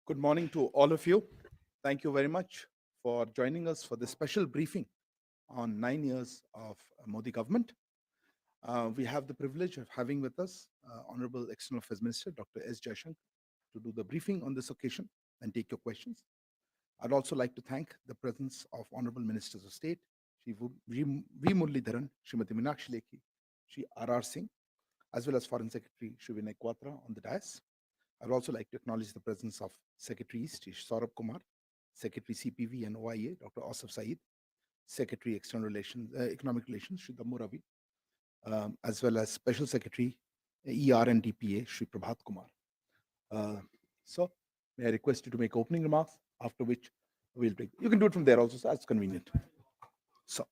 Good morning to all of you. Thank you very much for joining us for this special briefing on 9 years of Modi government. We have the privilege of having with us Honorable External Affairs Minister Dr. S Jaishankar to do the briefing on this occasion and take your questions. I'd also like to thank the presence of Honorable Ministers of State, Shri V. Muralidharan, Srimati Meenakshi Lekhi, Shri R.R. Singh, as well as Foreign Secretary Shri Vinay Quatra on the dais. I would also like to acknowledge the presence of Secretaries Saurabh Kumar, Secretary CPV and OIA, Dr. Asif Saeed, Secretary External Relations, Economic Relations, Shri Dammu Ravi, as well as Special Secretary ER and DPA, Shri Prabhat Kumar. So, may I request you to make opening remarks, after which we'll take. You can do it from there also, so that's convenient. So.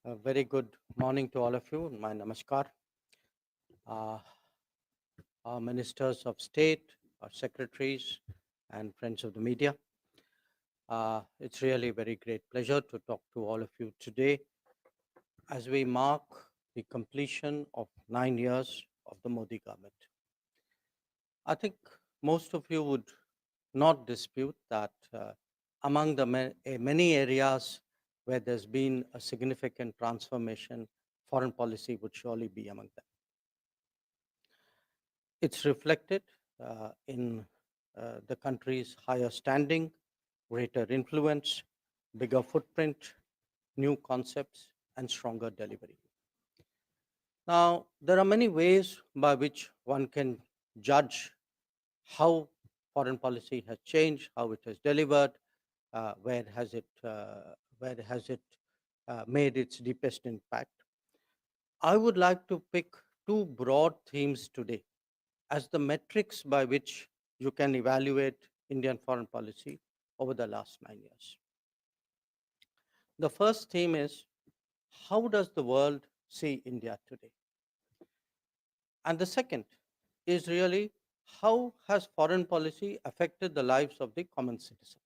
A very good morning to all of you. My namaskar. Our ministers of state, our secretaries, and friends of the media. It's really a very great pleasure to talk to all of you today as we mark the completion of 9 years of the Modi government. I think most of you would not dispute that among the many areas where there's been a significant transformation, foreign policy would surely be among them. It's reflected in the country's higher standing, greater influence, bigger footprint, new concepts, and stronger delivery. Now, there are many ways by which one can judge how foreign policy has changed, how it has delivered, where has it made its deepest impact. I would like to pick two broad themes today as the metrics by which you can evaluate Indian foreign policy over the last 9 years. The first theme is, how does the world see India today? And the second is really, how has foreign policy affected the lives of the common citizen?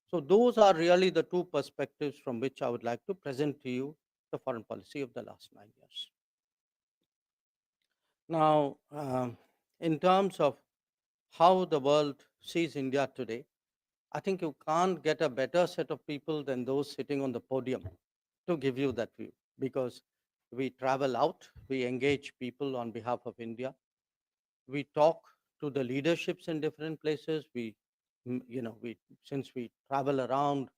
So those are really the two perspectives from which I would like to present to you the foreign policy of the last 9 years. Now, in terms of how the world sees India today, I think you can't get a better set of people than those sitting on the podium to give you that view, because we travel out, we engage people on behalf of India, we talk to the leaderships in different places, since we travel around,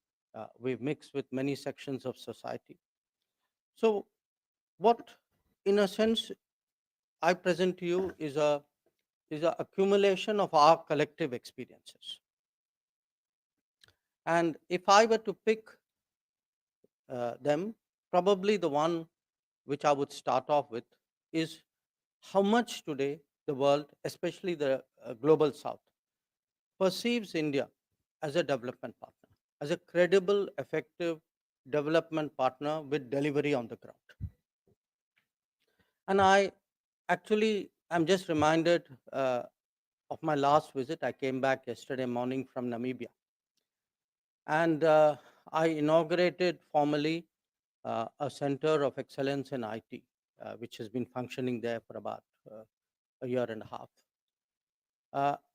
we mix with many sections of society. So what, in a sense, I present to you is a accumulation of our collective experiences. And if I were to pick them, probably the one which I would start off with is how much today the world, especially the global south, perceives India as a development partner, as a credible, effective development partner with delivery on the ground. And I actually am just reminded of my last visit. I came back yesterday morning from Namibia. And I inaugurated formally a center of excellence in IT, which has been functioning there for about a year and a half.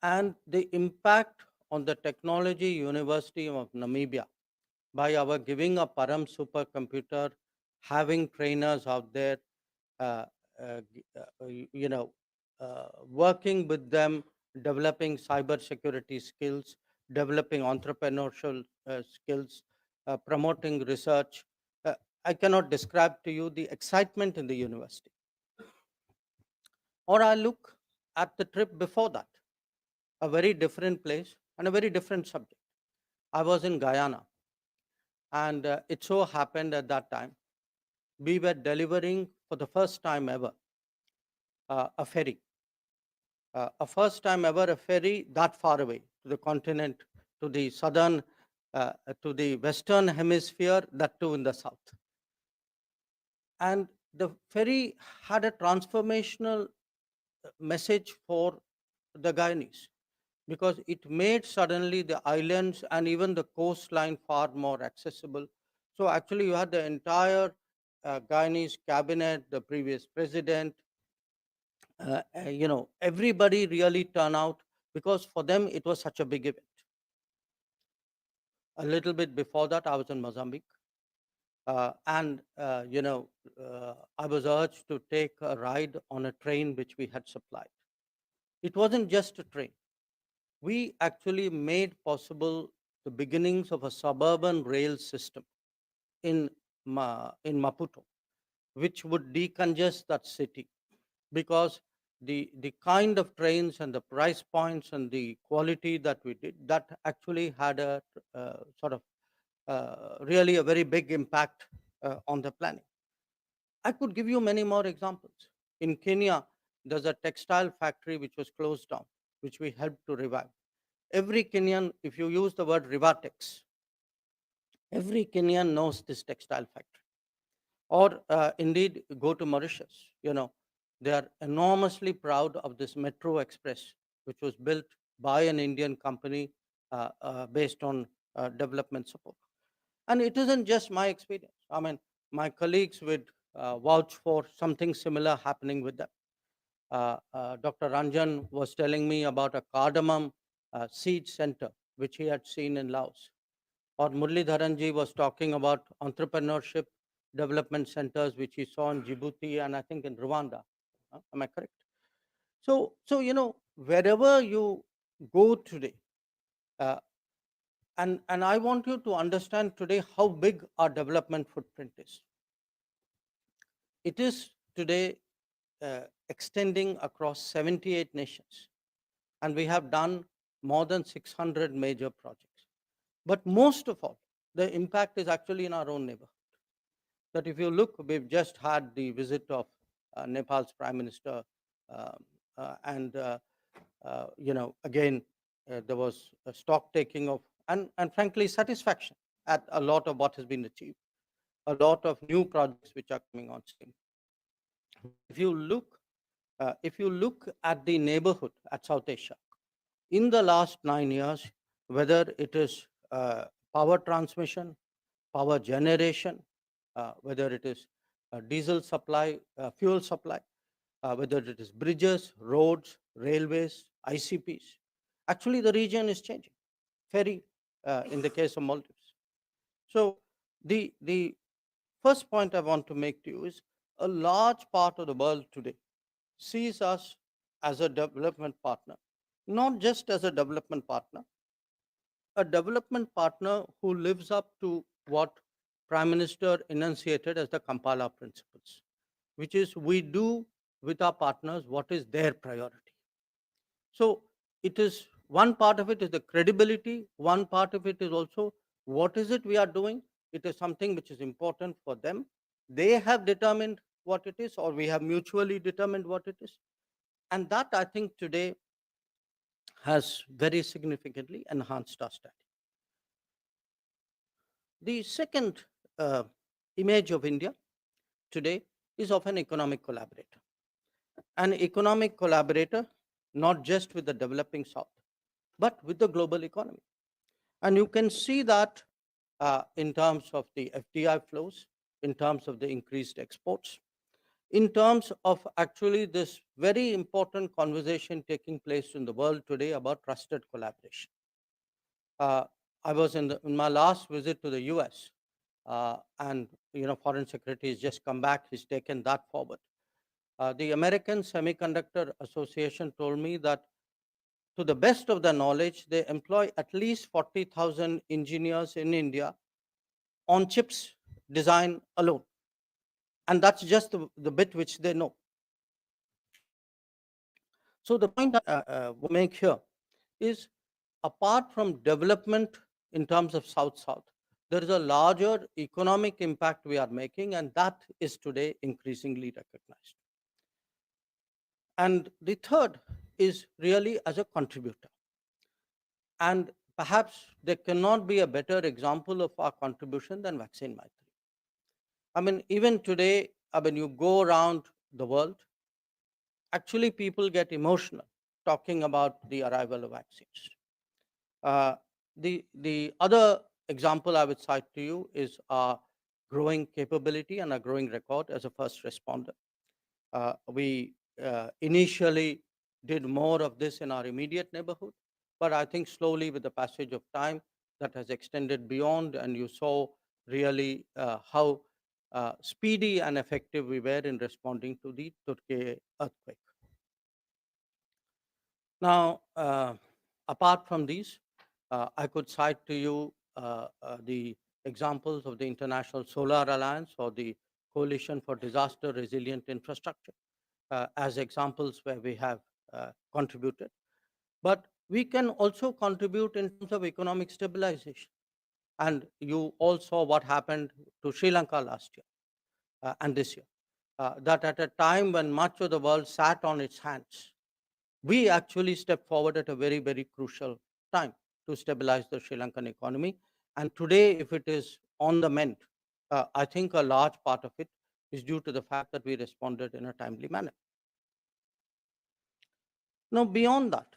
And the impact on the Technology University of Namibia by our giving a Param supercomputer, having trainers out there, working with them, developing cybersecurity skills, developing entrepreneurial skills, promoting research. I cannot describe to you the excitement in the university. Or I look at the trip before that, a very different place and a very different subject. I was in Guyana, and it so happened at that time, we were delivering for the first time ever a ferry. A first time ever a ferry that far away to the continent, to the southern, to the western hemisphere, that too in the south. And the ferry had a transformational message for the Guyanese, because it made suddenly the islands and even the coastline far more accessible. So actually, you had the entire Guyanese cabinet, the previous president, everybody really turn out because for them it was such a big event. A little bit before that, I was in Mozambique, and I was urged to take a ride on a train which we had supplied. It wasn't just a train. We actually made possible the beginnings of a suburban rail system in in Maputo, which would decongest that city, because the kind of trains and the price points and the quality that we did, that actually had a sort of really a very big impact on the planning. I could give you many more examples. In Kenya, there's a textile factory which was closed down, which we helped to revive. Every Kenyan, if you use the word Rivatex, every Kenyan knows this textile factory. Or indeed, go to Mauritius. They are enormously proud of this Metro Express, which was built by an Indian company based on development support. And it isn't just my experience. I mean, my colleagues would vouch for something similar happening with them. Dr. Ranjan was telling me about a cardamom seed center, which he had seen in Laos. Or Muralidharanji was talking about entrepreneurship development centers, which he saw in Djibouti and I think in Rwanda. Am I correct? So wherever you go today, uh, and I want you to understand today how big our development footprint is. It is today extending across 78 nations, and we have done more than 600 major projects. But most of all, the impact is actually in our own neighborhood. That if you look, we've just had the visit of Nepal's Prime Minister, and again, there was a stock taking of, and frankly, satisfaction at a lot of what has been achieved, a lot of new projects which are coming on stream. But if you look at the neighborhood at South Asia, in the last 9 years, whether it is power transmission, power generation, whether it is diesel supply, fuel supply, whether it is bridges, roads, railways, ICPs. Actually, the region is changing. Ferry, in the case of Maldives. So the first point I want to make to you is a large part of the world today sees us as a development partner, not just as a development partner who lives up to what Prime Minister enunciated as the Kampala principles, which is we do with our partners what is their priority. So it is one part of it is the credibility, one part of it is also what is it we are doing. It is something which is important for them. They have determined what it is, or we have mutually determined what it is. And that I think today has very significantly enhanced our study. The second image of India today is of an economic collaborator. An economic collaborator, not just with the developing South, but with the global economy. And you can see that in terms of the FDI flows, in terms of the increased exports, in terms of actually this very important conversation taking place in the world today about trusted collaboration. I was in my last visit to the US, and Foreign Secretary has just come back. He's taken that forward. The American Semiconductor Association told me that, to the best of their knowledge, they employ at least 40,000 engineers in India on chips design alone. And that's just the bit which they know. So the point I will make here is, apart from development in terms of South-South, there is a larger economic impact we are making, and that is today increasingly recognized. And the third is really as a contributor. And perhaps there cannot be a better example of our contribution than Vaccine Maitri. I mean, even today, when you go around the world, actually people get emotional talking about the arrival of vaccines. Uh, the other example I would cite to you is our growing capability and our growing record as a first responder. We initially did more of this in our immediate neighborhood, but I think slowly with the passage of time that has extended beyond, and you saw really how speedy and effective we were in responding to the Turkey earthquake. Now, apart from these, I could cite to you the examples of the International Solar Alliance or the Coalition for Disaster Resilient Infrastructure as examples where we have contributed. But we can also contribute in terms of economic stabilization. And you all saw what happened to Sri Lanka last year and this year. That at a time when much of the world sat on its hands, we actually stepped forward at a very, very crucial time to stabilize the Sri Lankan economy. And today, if it is on the mend, I think a large part of it is due to the fact that we responded in a timely manner. Now, beyond that,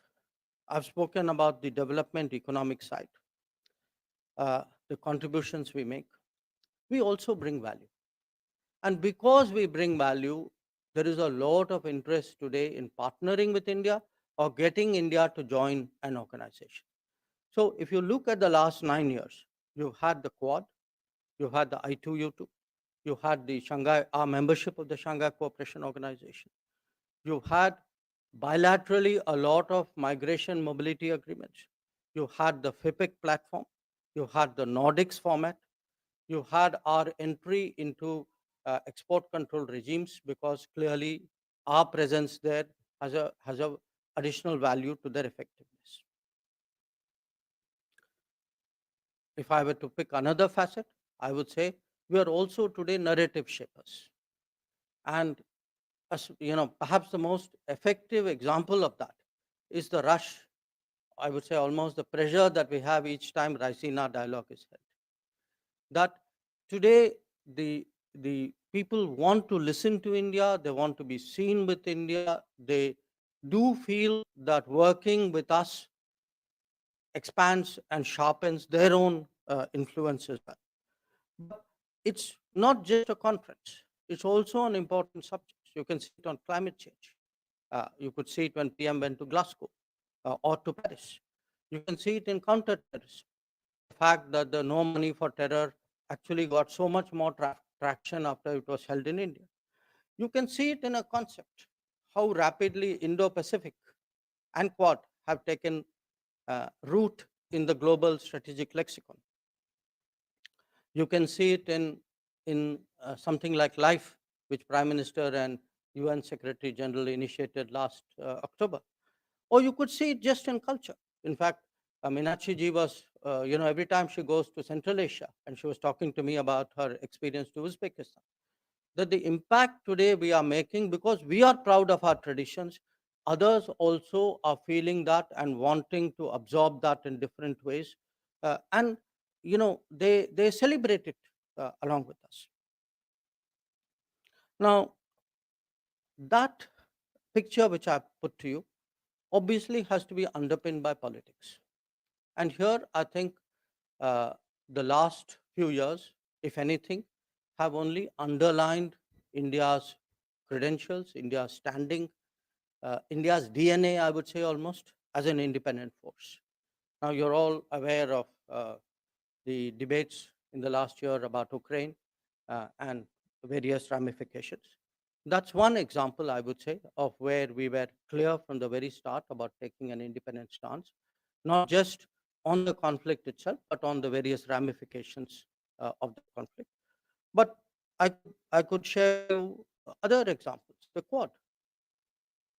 I've spoken about the development economic side, the contributions we make. We also bring value. And because we bring value, there is a lot of interest today in partnering with India or getting India to join an organization. So if you look at the last 9 years, you've had the Quad, you've had the I2U2, you had the Shanghai, our membership of the Shanghai Cooperation Organization. You've had bilaterally a lot of migration mobility agreements. You had the FIPEC platform. You had the Nordics format. You had our entry into export control regimes because clearly our presence there has a additional value to their effectiveness. If I were to pick another facet, I would say we are also today narrative shapers. And perhaps the most effective example of that is the rush, I would say almost the pressure that we have each time Raisina dialogue is held. That today the people want to listen to India, they want to be seen with India, they do feel that working with us expands and sharpens their own influence as well. But it's not just a conference, it's also an important subject. You can see it on climate change. You could see it when PM went to Glasgow or to Paris. You can see it in counter-terrorism. The fact that the no money for terror actually got so much more traction after it was held in India. You can see it in a concept, how rapidly Indo-Pacific and Quad have taken root in the global strategic lexicon. You can see it in something like LIFE, which Prime Minister and UN Secretary General initiated last October. Or you could see it just in culture. In fact, Meenakshi ji was, every time she goes to Central Asia, and she was talking to me about her experience to Uzbekistan, that the impact today we are making, because we are proud of our traditions, others also are feeling that and wanting to absorb that in different ways. And, they celebrate it along with us. Now, that picture which I put to you obviously has to be underpinned by politics. And here, I think the last few years, if anything, have only underlined India's credentials, India's standing, India's DNA, I would say almost, as an independent force. Now, you're all aware of the debates in the last year about Ukraine and various ramifications. That's one example, I would say, of where we were clear from the very start about taking an independent stance, not just on the conflict itself, but on the various ramifications of the conflict. But I could share other examples. The Quad.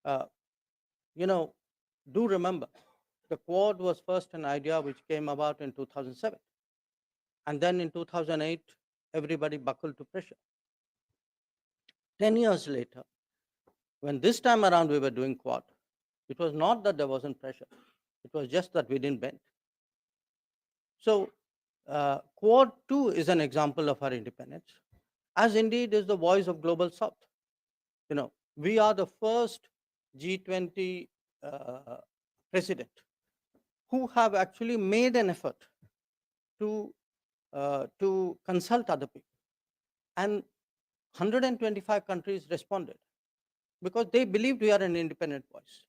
Uh, do remember, the Quad was first an idea which came about in 2007. And then in 2008, everybody buckled to pressure. 10 years later, when this time around we were doing Quad, it was not that there wasn't pressure. It was just that we didn't bend. So Quad 2 is an example of our independence, as indeed is the voice of Global South. We are the first G20 president who have actually made an effort to consult other people. And 125 countries responded because they believed we are an independent voice.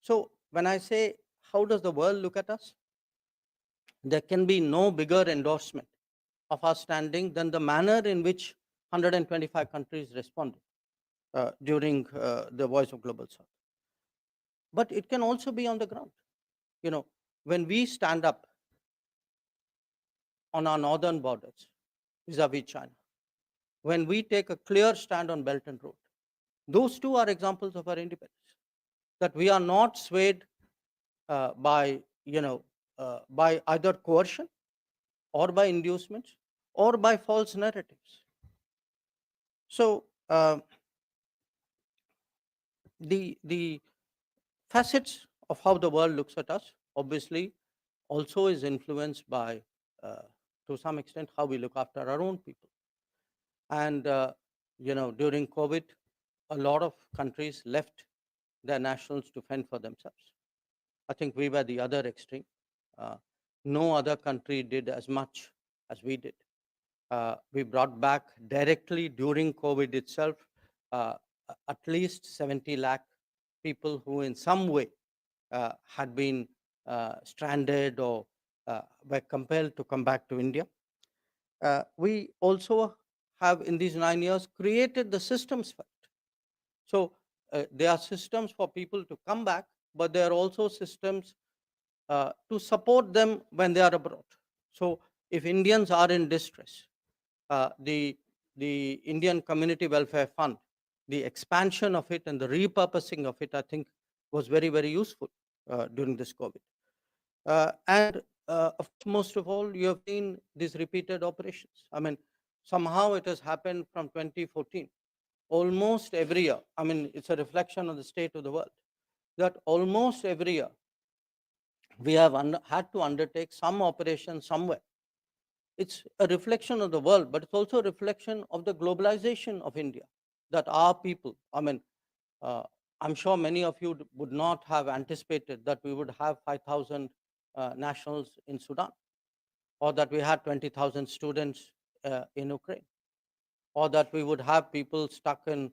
So when I say, how does the world look at us? There can be no bigger endorsement of our standing than the manner in which 125 countries responded during the Voice of Global South. But it can also be on the ground. You know, when we stand up on our northern borders vis-a-vis China, when we take a clear stand on Belt and Road, those two are examples of our independence. That we are not swayed by, by either coercion or by inducements or by false narratives. So the facets of how the world looks at us obviously also is influenced by, to some extent, how we look after our own people. And during COVID, a lot of countries left their nationals to fend for themselves. I think we were the other extreme. No other country did as much as we did. We brought back directly during COVID itself at least 70 lakh people who in some way had been stranded or were compelled to come back to India. We also have in these 9 years created the systems for it. So there are systems for people to come back, but there are also systems to support them when they are abroad. So if Indians are in distress, the Indian Community Welfare Fund, the expansion of it and the repurposing of it, I think, was very, very useful during this COVID. And most of all, you have seen these repeated operations. I mean, somehow it has happened from 2014. Almost every year, I mean, it's a reflection of the state of the world, that almost every year we have had to undertake some operation somewhere. It's a reflection of the world, but it's also a reflection of the globalization of India, that our people, I mean, I'm sure many of you would not have anticipated that we would have 5,000 nationals in Sudan, or that we had 20,000 students in Ukraine, or that we would have people stuck in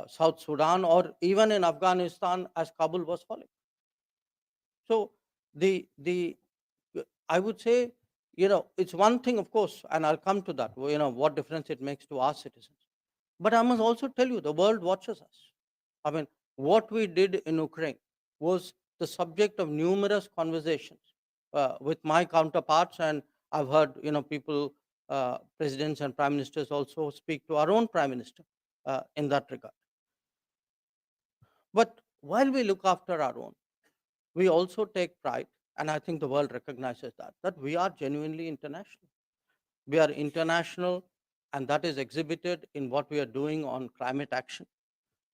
South Sudan or even in Afghanistan as Kabul was falling. So I would say, it's one thing, of course, and I'll come to that, what difference it makes to our citizens. But I must also tell you, the world watches us. I mean, what we did in Ukraine was the subject of numerous conversations with my counterparts, and I've heard, people, presidents and prime ministers also speak to our own prime minister in that regard. But while we look after our own, we also take pride, and I think the world recognizes that we are genuinely international. We are international, and that is exhibited in what we are doing on climate action.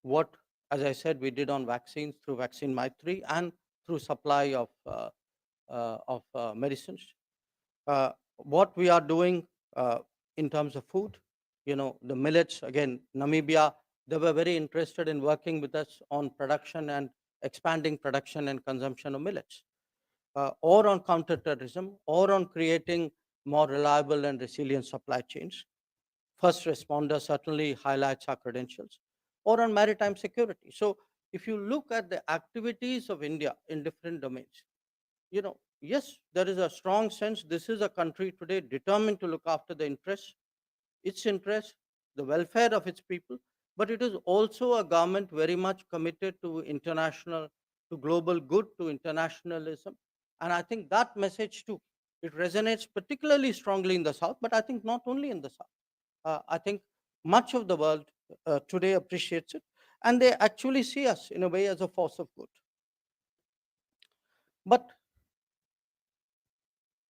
What, as I said, we did on vaccines through Vaccine Maitri and through supply of medicines. What we are doing in terms of food, the millets, again, Namibia, they were very interested in working with us on production and expanding production and consumption of millets, or on counterterrorism, or on creating more reliable and resilient supply chains. First responder certainly highlights our credentials, or on maritime security. So if you look at the activities of India in different domains, yes, there is a strong sense this is a country today determined to look after the interests, its interests, the welfare of its people, but it is also a government very much committed to international, to global good, to internationalism. And I think that message too, it resonates particularly strongly in the South, but I think not only in the South. I think much of the world today appreciates it, and they actually see us in a way as a force of good. But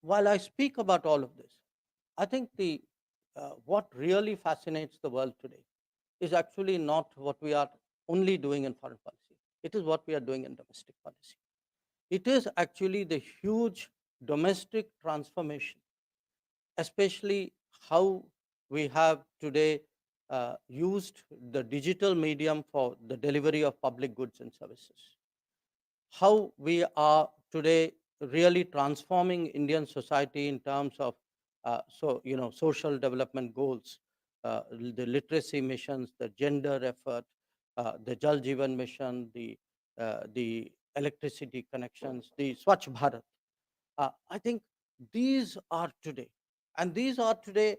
while I speak about all of this, I think what really fascinates the world today is actually not what we are only doing in foreign policy. It is what we are doing in domestic policy. It is actually the huge domestic transformation, especially how we have today used the digital medium for the delivery of public goods and services. how we are today really transforming Indian society in terms of social development goals, the literacy missions, the gender effort, the Jal Jeevan mission, the electricity connections, the Swachh Bharat. I think these are today, and these are today,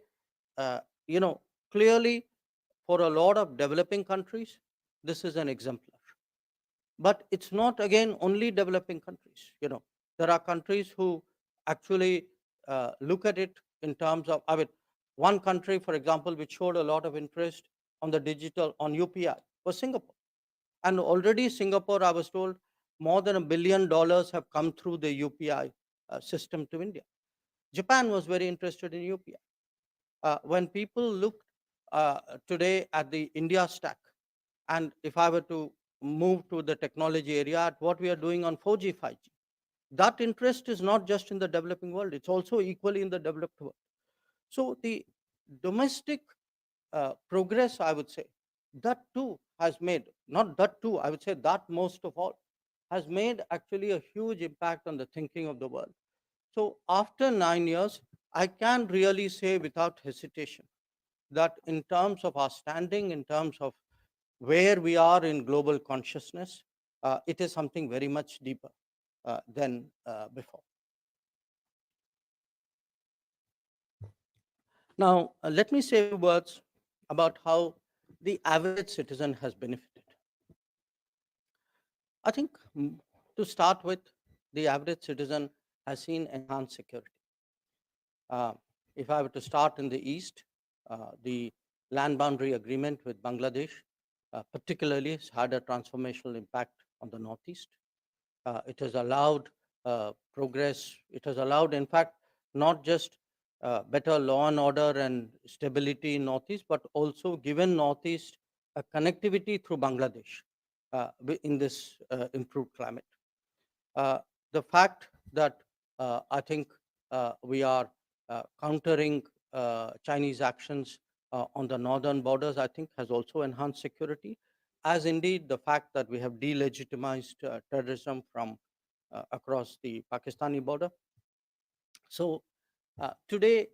uh, you know, clearly for a lot of developing countries, this is an exemplar. But it's not, again, only developing countries. There are countries who actually look at it in terms of, I mean, one country, for example, which showed a lot of interest on the digital, on UPI, was Singapore. And already Singapore, I was told, more than $1 billion have come through the UPI system to India. Japan was very interested in UPI. When people look today at the India stack, and if I were to move to the technology area, at what we are doing on 4G, 5G, that interest is not just in the developing world, it's also equally in the developed world. So the domestic progress, I would say, that too has made, not that too, I would say that most of all, has made actually a huge impact on the thinking of the world. So after 9 years, I can really say without hesitation that in terms of our standing, in terms of where we are in global consciousness, it is something very much deeper than before. Now, let me say a few words about how the average citizen has benefited. I think to start with, the average citizen has seen enhanced security. Uh, if I were to start in the east, the land boundary agreement with Bangladesh particularly has had a transformational impact on the northeast. It has allowed progress. It has allowed, in fact, not just better law and order and stability in northeast, but also given northeast a connectivity through Bangladesh in this improved climate. Uh, the fact that I think we are countering Chinese actions on the northern borders, I think, has also enhanced security, as indeed the fact that we have delegitimized terrorism from across the Pakistani border. So today,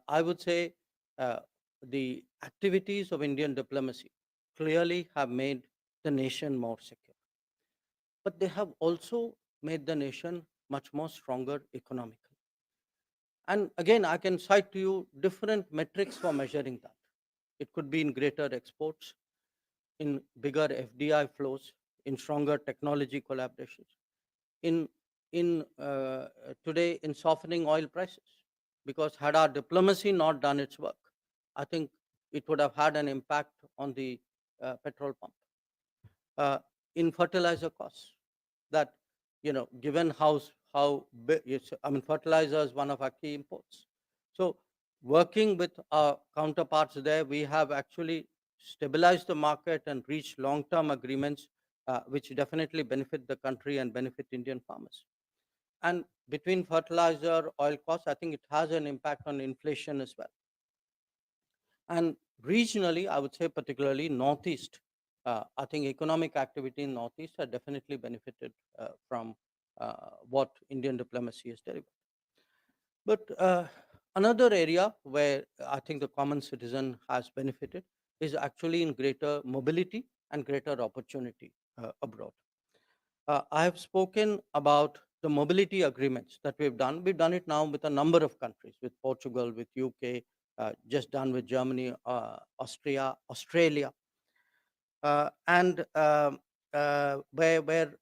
I would say the activities of Indian diplomacy clearly have made the nation more secure, but they have also made the nation much more stronger economically. And again, I can cite to you different metrics for measuring that. It could be in greater exports, in bigger FDI flows, in stronger technology collaborations, in today in softening oil prices. Because had our diplomacy not done its work, I think it would have had an impact on the petrol pump. Uh, in fertilizer costs, that given how big, I mean, fertilizer is one of our key imports. So working with our counterparts there, we have actually stabilized the market and reached long-term agreements, which definitely benefit the country and benefit Indian farmers. And between fertilizer, oil costs, I think it has an impact on inflation as well. And regionally, I would say particularly Northeast, I think economic activity in Northeast have definitely benefited from what Indian diplomacy has delivered. But another area where I think the common citizen has benefited is actually in greater mobility and greater opportunity abroad. I have spoken about the mobility agreements that we've done. We've done it now with a number of countries, with Portugal, with UK, just done with Germany, Austria, Australia, and where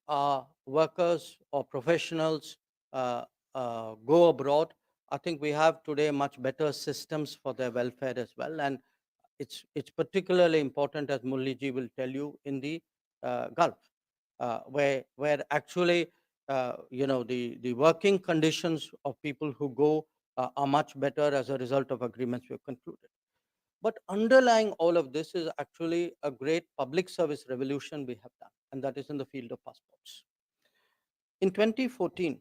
workers or professionals go abroad. I think we have today much better systems for their welfare as well, and it's particularly important, as Mulliji will tell you, in the Gulf, where actually the working conditions of people who go are much better as a result of agreements we've concluded. But underlying all of this is actually a great public service revolution we have done, and that is in the field of passports. In 2014,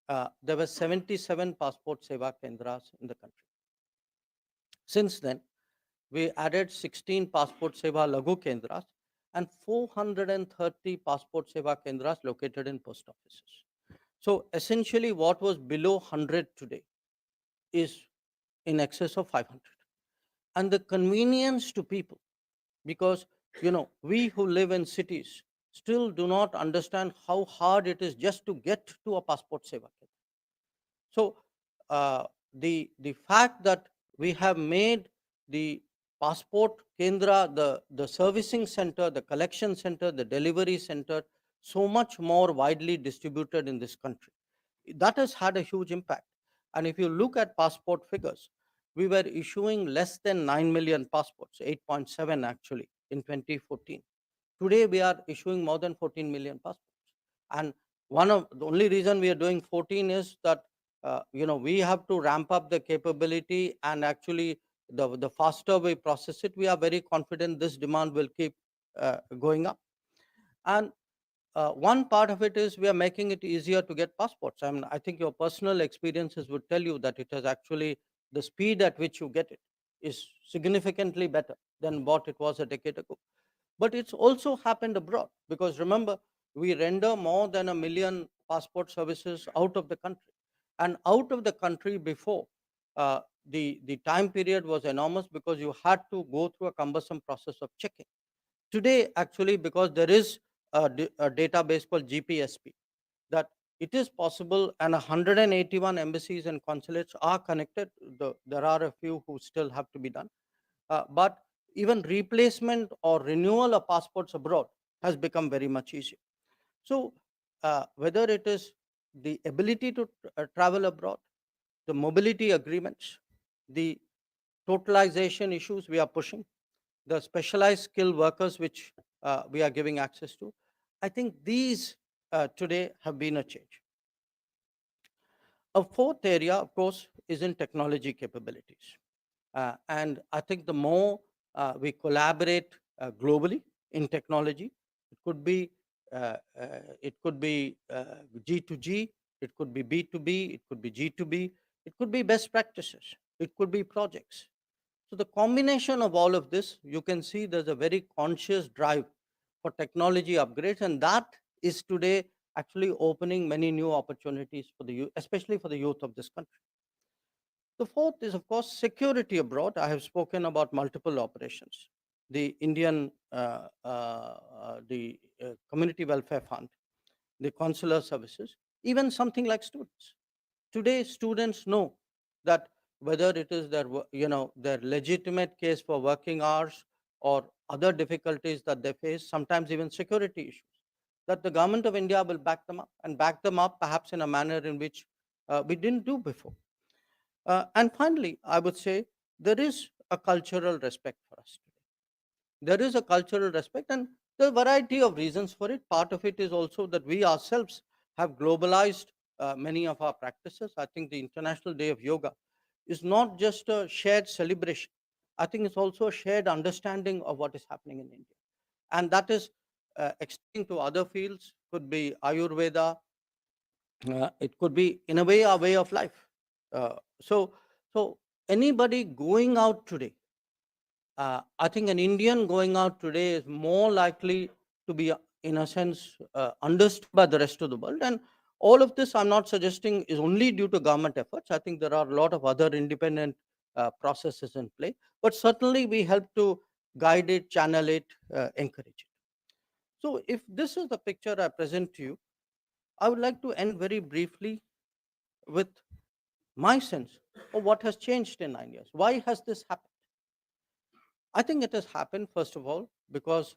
there were 77 passport seva kendras in the country. Since then, we added 16 passport seva lagu kendras, and 430 passport seva kendras located in post offices. So essentially, what was below 100 today is in excess of 500. And the convenience to people, because we who live in cities still do not understand how hard it is just to get to a passport seva kendra. So the fact that we have made the passport kendra, the servicing center, the collection center, the delivery center, so much more widely distributed in this country, that has had a huge impact. And if you look at passport figures, we were issuing less than 9 million passports, 8.7 actually, in 2014. Today, we are issuing more than 14 million passports. And one of the only reason we are doing 14 is that we have to ramp up the capability, and actually the faster we process it, we are very confident this demand will keep going up. And one part of it is we are making it easier to get passports. I mean, I think your personal experiences would tell you that it has actually, the speed at which you get it is significantly better than what it was a decade ago. But it's also happened abroad, because remember, we render more than 1 million passport services out of the country. And out of the country before, the time period was enormous because you had to go through a cumbersome process of checking. Today, actually, because there is a database called GPSP, that it is possible, and 181 embassies and consulates are connected. There are a few who still have to be done. But even replacement or renewal of passports abroad has become very much easier. So, whether it is the ability to travel abroad, the mobility agreements, the totalization issues we are pushing, the specialized skilled workers which we are giving access to, I think these today have been a change. A fourth area, of course, is in technology capabilities. And I think the more we collaborate globally in technology, it could be G2G, it could be B2B, it could be G2B, it could be best practices, it could be projects. So the combination of all of this, you can see there's a very conscious drive for technology upgrades, and that is today actually opening many new opportunities for the youth, especially for the youth of this country. The fourth is, of course, security abroad. I have spoken about multiple operations. The Indian, the Community Welfare Fund, the consular services, even something like students. Today, students know that whether it is their legitimate case for working hours or other difficulties that they face, sometimes even security issues, that the government of India will back them up, and back them up perhaps in a manner in which we didn't do before. And finally, I would say there is a cultural respect for us today. There is a cultural respect, and there are a variety of reasons for it. Part of it is also that we ourselves have globalized many of our practices. I think the International Day of Yoga is not just a shared celebration. I think it's also a shared understanding of what is happening in India. And that is extending to other fields, could be Ayurveda, it could be, in a way of life. So anybody going out today, I think an Indian going out today is more likely to be, in a sense, understood by the rest of the world. And all of this, I'm not suggesting, is only due to government efforts. I think there are a lot of other independent processes in play. But certainly, we help to guide it, channel it, encourage it. So, if this is the picture I present to you, I would like to end very briefly with my sense of what has changed in 9 years. Why has this happened? I think it has happened, first of all, because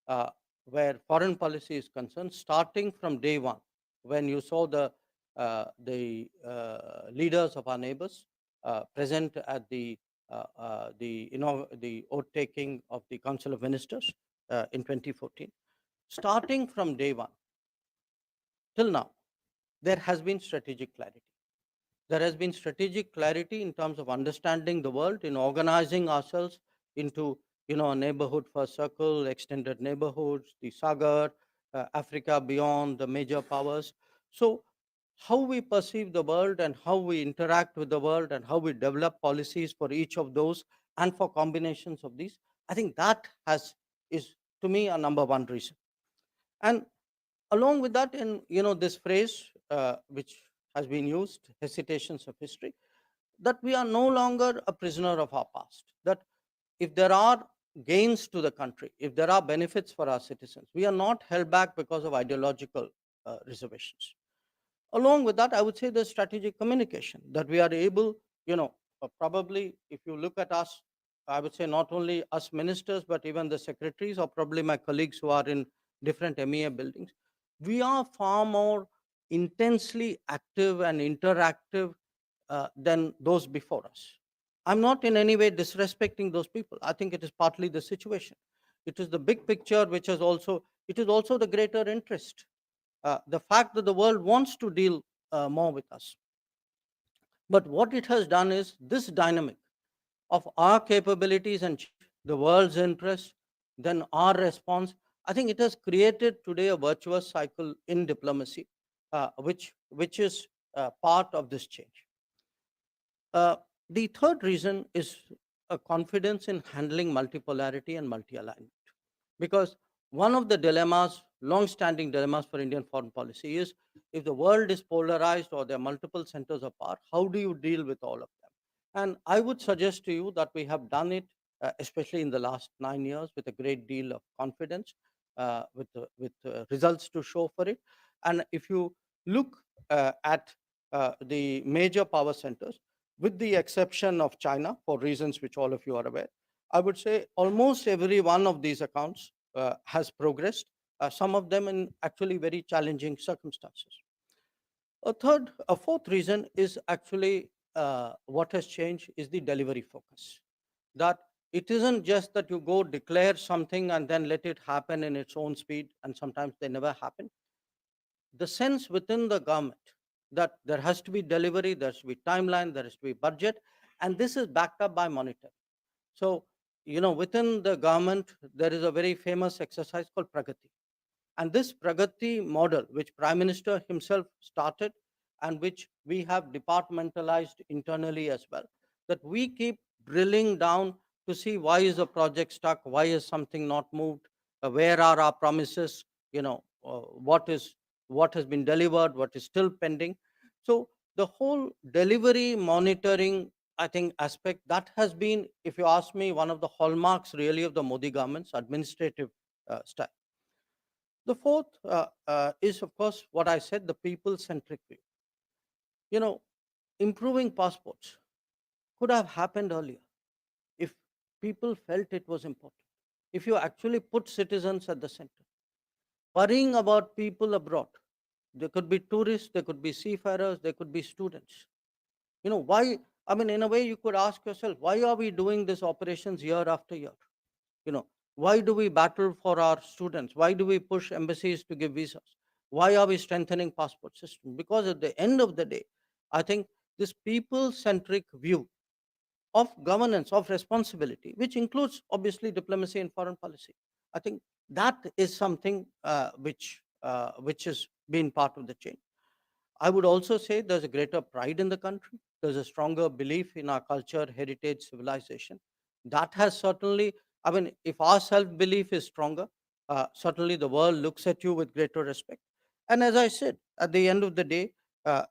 uh, where foreign policy is concerned, starting from day one, when you saw the leaders of our neighbors present at the oath taking of the Council of Ministers in 2014, starting from day one till now, there has been strategic clarity. There has been strategic clarity in terms of understanding the world, in organizing ourselves into a neighborhood first circle, extended neighborhoods, the Sagar, Africa beyond, the major powers. So how we perceive the world and how we interact with the world and how we develop policies for each of those and for combinations of these, I think that is to me, a number one reason. And along with that, in this phrase which has been used, hesitations of history, that we are no longer a prisoner of our past. That if there are gains to the country, if there are benefits for our citizens, we are not held back because of ideological reservations. Along with that, I would say the strategic communication, that we are able, probably if you look at us, I would say not only us ministers, but even the secretaries or probably my colleagues who are in different MEA buildings, we are far more intensely active and interactive than those before us. I'm not in any way disrespecting those people. I think it is partly the situation. It is the big picture, which is also, it is also the greater interest, the fact that the world wants to deal more with us. But what it has done is this dynamic of our capabilities and the world's interest, then our response. I think it has created today a virtuous cycle in diplomacy, which is part of this change. Uh, the third reason is a confidence in handling multipolarity and multi-alignment. Because one of the dilemmas, long-standing dilemmas for Indian foreign policy is, if the world is polarized or there are multiple centers of power, how do you deal with all of them? And I would suggest to you that we have done it, especially in the last 9 years, with a great deal of confidence, with results to show for it. And if you look at the major power centers, with the exception of China, for reasons which all of you are aware, I would say almost every one of these accounts has progressed, some of them in actually very challenging circumstances. A fourth reason is actually what has changed is the delivery focus. That it isn't just that you go declare something and then let it happen in its own speed, and sometimes they never happen. The sense within the government that there has to be delivery, there has to be timeline, there has to be budget, and this is backed up by monitoring. So, within the government, there is a very famous exercise called Pragati. And this Pragati model, which Prime Minister himself started and which we have departmentalized internally as well, that we keep drilling down to see why is a project stuck, why is something not moved, where are our promises, what has been delivered, what is still pending. So the whole delivery monitoring, I think, aspect, that has been, if you ask me, one of the hallmarks really of the Modi government's administrative style. The fourth is, of course, what I said, the people-centric view. You know, improving passports could have happened earlier if people felt it was important. If you actually put citizens at the center, worrying about people abroad, there could be tourists, there could be seafarers, there could be students. Why? I mean, in a way, you could ask yourself, why are we doing these operations year after year? you know why do we battle for our students? Why do we push embassies to give visas? Why are we strengthening passport system? Because at the end of the day, I think this people centric view of governance, of responsibility, which includes obviously diplomacy and foreign policy, I think that is something which has been part of the change. I would also say there's a greater pride in the country. There's a stronger belief in our culture, heritage, civilization. That has certainly, I mean, if our self belief is stronger, certainly the world looks at you with greater respect. And as I said, at the end of the day,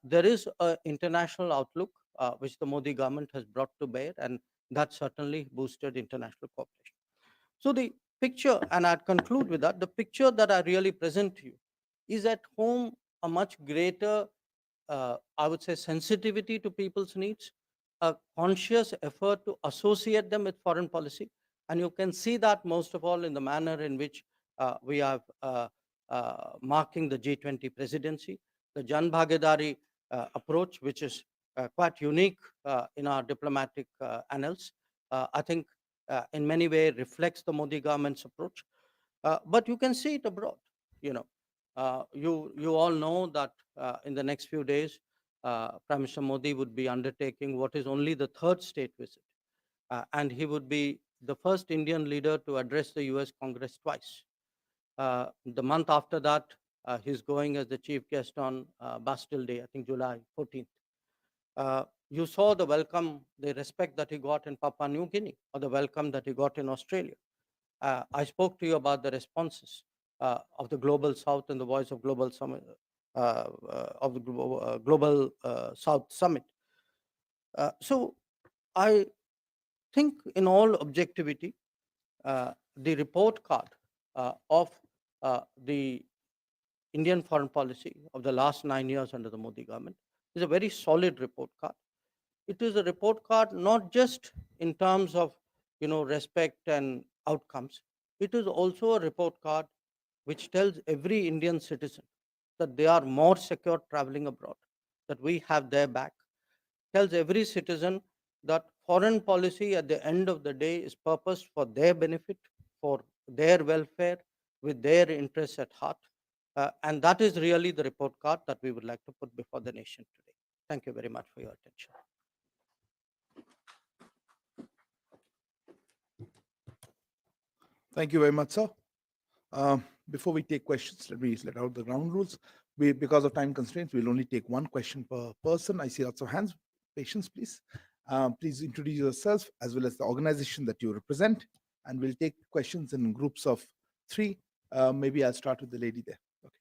there is an international outlook which the Modi government has brought to bear, and that certainly boosted international cooperation. So the picture, and I'd conclude with that, the picture that I really present to you is at home a much greater, I would say, sensitivity to people's needs, a conscious effort to associate them with foreign policy. And you can see that most of all in the manner in which we are marking the G20 presidency, the Jan Bhagidari approach, which is quite unique in our diplomatic annals. I think in many ways reflects the Modi government's approach. But you can see it abroad. You know, you all know that in the next few days, Prime Minister Modi would be undertaking what is only the third state visit, and he would be the first Indian leader to address the U.S. Congress twice. The month after that, he's going as the chief guest on Bastille Day, I think July 14th. You saw the welcome, the respect that he got in Papua New Guinea, or the welcome that he got in Australia. I spoke to you about the responses of the Global South and the Voice of Global Summit, of the Global South Summit. So I think, in all objectivity, the report card of the Indian foreign policy of the last 9 years under the Modi government is a very solid report card. It is a report card not just in terms of respect and outcomes. It is also a report card which tells every Indian citizen that they are more secure traveling abroad, that we have their back, tells every citizen that foreign policy at the end of the day is purposed for their benefit, for their welfare, with their interests at heart. And that is really the report card that we would like to put before the nation today. Thank you very much for your attention. Thank you very much, sir. Before we take questions, let me let out the ground rules. Because of time constraints, we'll only take one question per person. I see lots of hands. Patience, please. Please introduce yourself as well as the organization that you represent, and we'll take questions in groups of 3. Maybe I'll start with the lady there. Okay.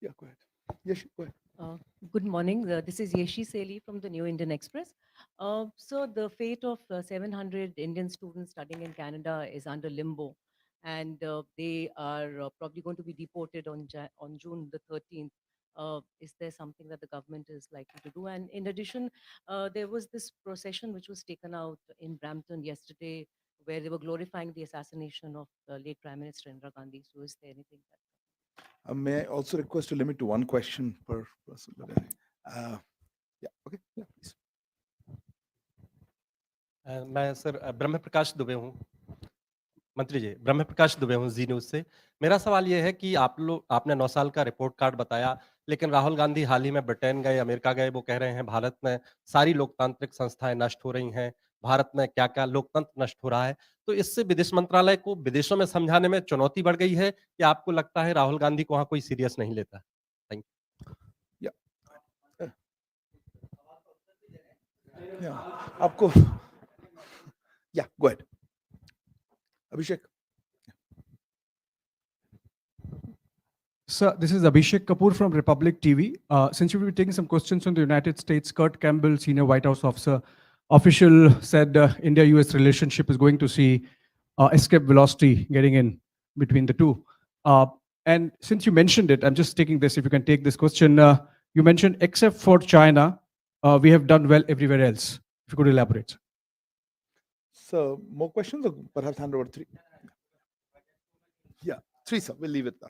Yeah, go ahead. Yes, go ahead. Good morning. This is Yeshi Seli from the New Indian Express. So the fate of 700 Indian students studying in Canada is under limbo, and they are probably going to be deported on June the 13th. Is there something that the government is likely to do? And in addition, there was this procession which was taken out in Brampton yesterday, where they were glorifying the assassination of late Prime Minister Indira Gandhi. So is there anything that May I also request to limit to one question per person? Yeah, okay, yeah, please. मैं sir ब्रह्म प्रकाश दुबे हूँ मंत्री जी, ब्रह्म प्रकाश दुबे हूँ जी news से। मेरा सवाल ये है कि आपने 9 साल का रिपोर्ट कार्ड बताया, लेकिन राहुल गांधी हाल ही में ब्रिटेन गए, अमेरिका गए, वो कह रहे हैं भारत में सारी लोकतांत्रिक संस्थाएं नष्ट हो रही हैं, भारत में क्या-क्या लोकतंत्र नष्ट हो रहा है। तो इससे विदेश मंत्रालय को विदेशों में समझाने में चुनौती बढ़ गई है, या आपको लगता है राहुल गांधी को वहाँ कोई सीरियस नहीं लेता? Thank you. या आपको या go ahead Abhishek. Sir, this is Abhishek Kapoor from Republic TV. Since you'll be taking some questions from the United States, Kurt Campbell, senior White House officer, official said India-US relationship is going to see escape velocity getting in between the two. And since you mentioned it, I'm just taking this, if you can take this question. You mentioned, except for China, we have done well everywhere else. If you could elaborate. So, more questions, or perhaps hand over 3? Yeah, 3, sir. We'll leave it there.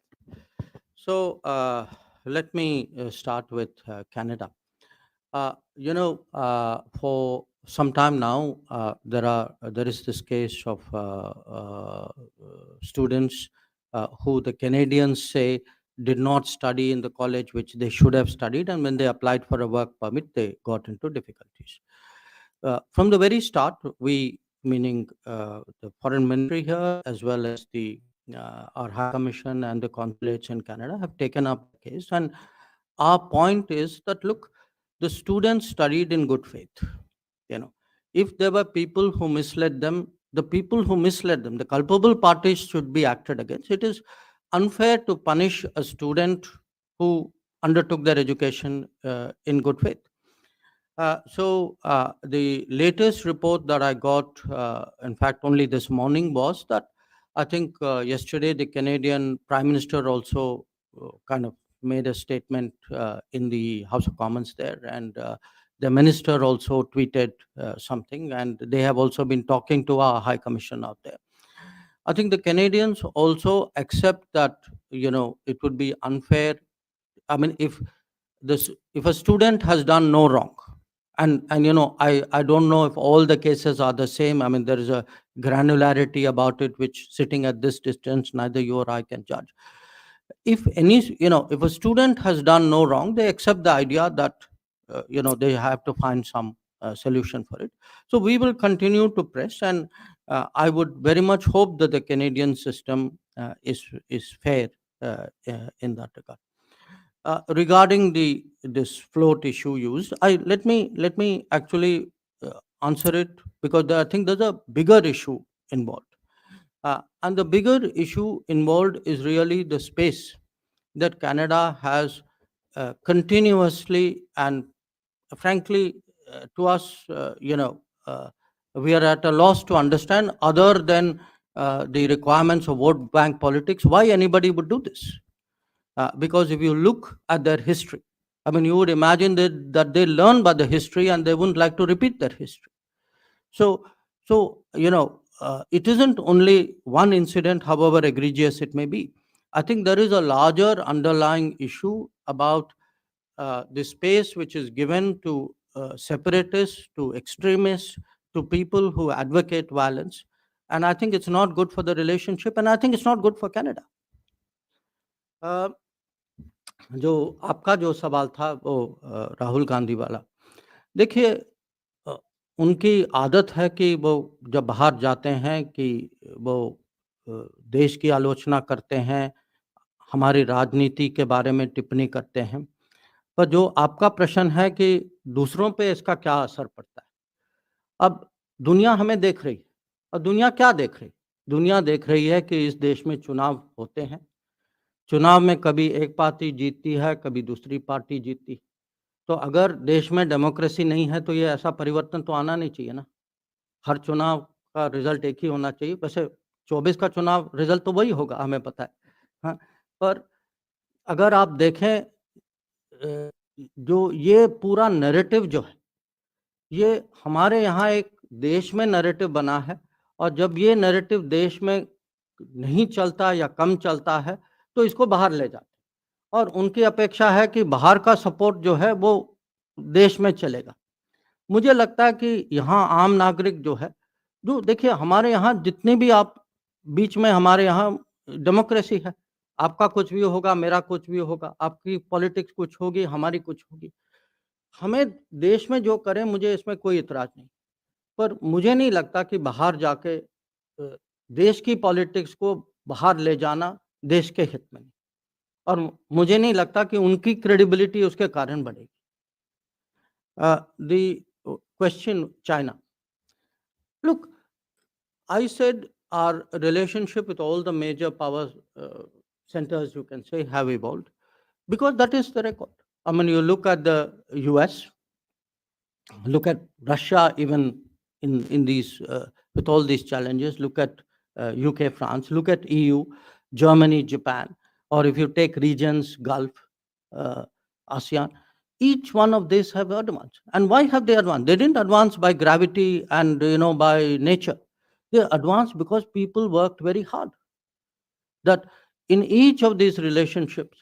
So let me start with Canada. For some time now, there is this case of students who the Canadians say did not study in the college which they should have studied, and when they applied for a work permit, they got into difficulties. From the very start, we, meaning the foreign ministry here, as well as our High Commission and the consulates in Canada, have taken up the case. And our point is that, look, the students studied in good faith. If there were people who misled them, the culpable parties should be acted against. It is unfair to punish a student who undertook their education in good faith. So the latest report that I got, in fact, only this morning, was that I think yesterday the Canadian Prime Minister also kind of made a statement in the House of Commons there, and the minister also tweeted something, and they have also been talking to our High Commission out there. I think the Canadians also accept that, it would be unfair. I mean, if a student has done no wrong, and I don't know if all the cases are the same. I mean, there is a granularity about it which, sitting at this distance, neither you or I can judge. If a student has done no wrong, they accept the idea that they have to find some solution for it. So we will continue to press, and I would very much hope that the Canadian system is fair in that regard. Regarding this float issue used, let me actually answer it, because I think there's a bigger issue involved. And the bigger issue involved is really the space that Canada has continuously and frankly, to us, we are at a loss to understand, other than the requirements of vote bank politics, why anybody would do this. Because if you look at their history, I mean, you would imagine that they learn by the history and they wouldn't like to repeat their history. So, it isn't only one incident, however egregious it may be. I think there is a larger underlying issue about the space which is given to separatists, to extremists, to people who advocate violence. And I think it's not good for the relationship, and I think it's not good for Canada. जो आपका जो सवाल था वो राहुल गांधी वाला, देखिए, उनकी आदत है कि वो जब बाहर जाते हैं कि वो देश की आलोचना करते हैं, हमारी राजनीति के बारे में टिप्पणी करते हैं। पर जो आपका प्रश्न है कि दूसरों पे इसका क्या असर पड़ता है, अब दुनिया हमें देख रही है, और दुनिया क्या देख रही है? दुनिया देख रही है कि इस देश में चुनाव होते हैं, चुनाव में कभी एक पार्टी जीतती है, कभी दूसरी पार्टी जीतती है। तो अगर देश में डेमोक्रेसी नहीं है तो ये ऐसा परिवर्तन तो आना नहीं चाहिए ना। हर चुनाव का रिजल्ट एक ही होना चाहिए। वैसे 24 का चुनाव रिजल्ट तो वही होगा, हमें पता है। हाँ, पर अगर आप देखें, जो ये पूरा नैरेटिव जो है, ये हमारे यहाँ एक देश में नैरेटिव बना है, और जब ये नैरेटिव देश में नहीं चलता या कम चलता है तो इसको बाहर ले जाते हैं, और उनकी अपेक्षा है कि बाहर का सपोर्ट जो है वो देश में चलेगा। मुझे लगता है कि यहाँ आम नागरिक जो है, जो देखिए हमारे यहाँ जितने भी आप बीच में, हमारे यहाँ डेमोक्रेसी है, आपका कुछ भी होगा, मेरा कुछ भी होगा, आपकी पॉलिटिक्स कुछ होगी, हमारी कुछ होगी। हमें देश में जो करें, मुझे इसमें कोई इतराज नहीं, पर मुझे नहीं लगता कि बाहर जाके देश की पॉलिटिक्स को बाहर ले जाना देश के हित में नहीं, और मुझे नहीं लगता कि उनकी क्रेडिबिलिटी उसके कारण बढ़ेगी। The question, China. Look, I said our relationship with all the major power centers, you can say, have evolved, because that is the record. I mean, you look at the US, look at Russia, even in these, with all these challenges, look at UK, France, look at EU, Germany, Japan, or if you take regions, Gulf, ASEAN, each one of these have advanced. And why have they advanced? They didn't advance by gravity and by nature. They advanced because people worked very hard. That in each of these relationships,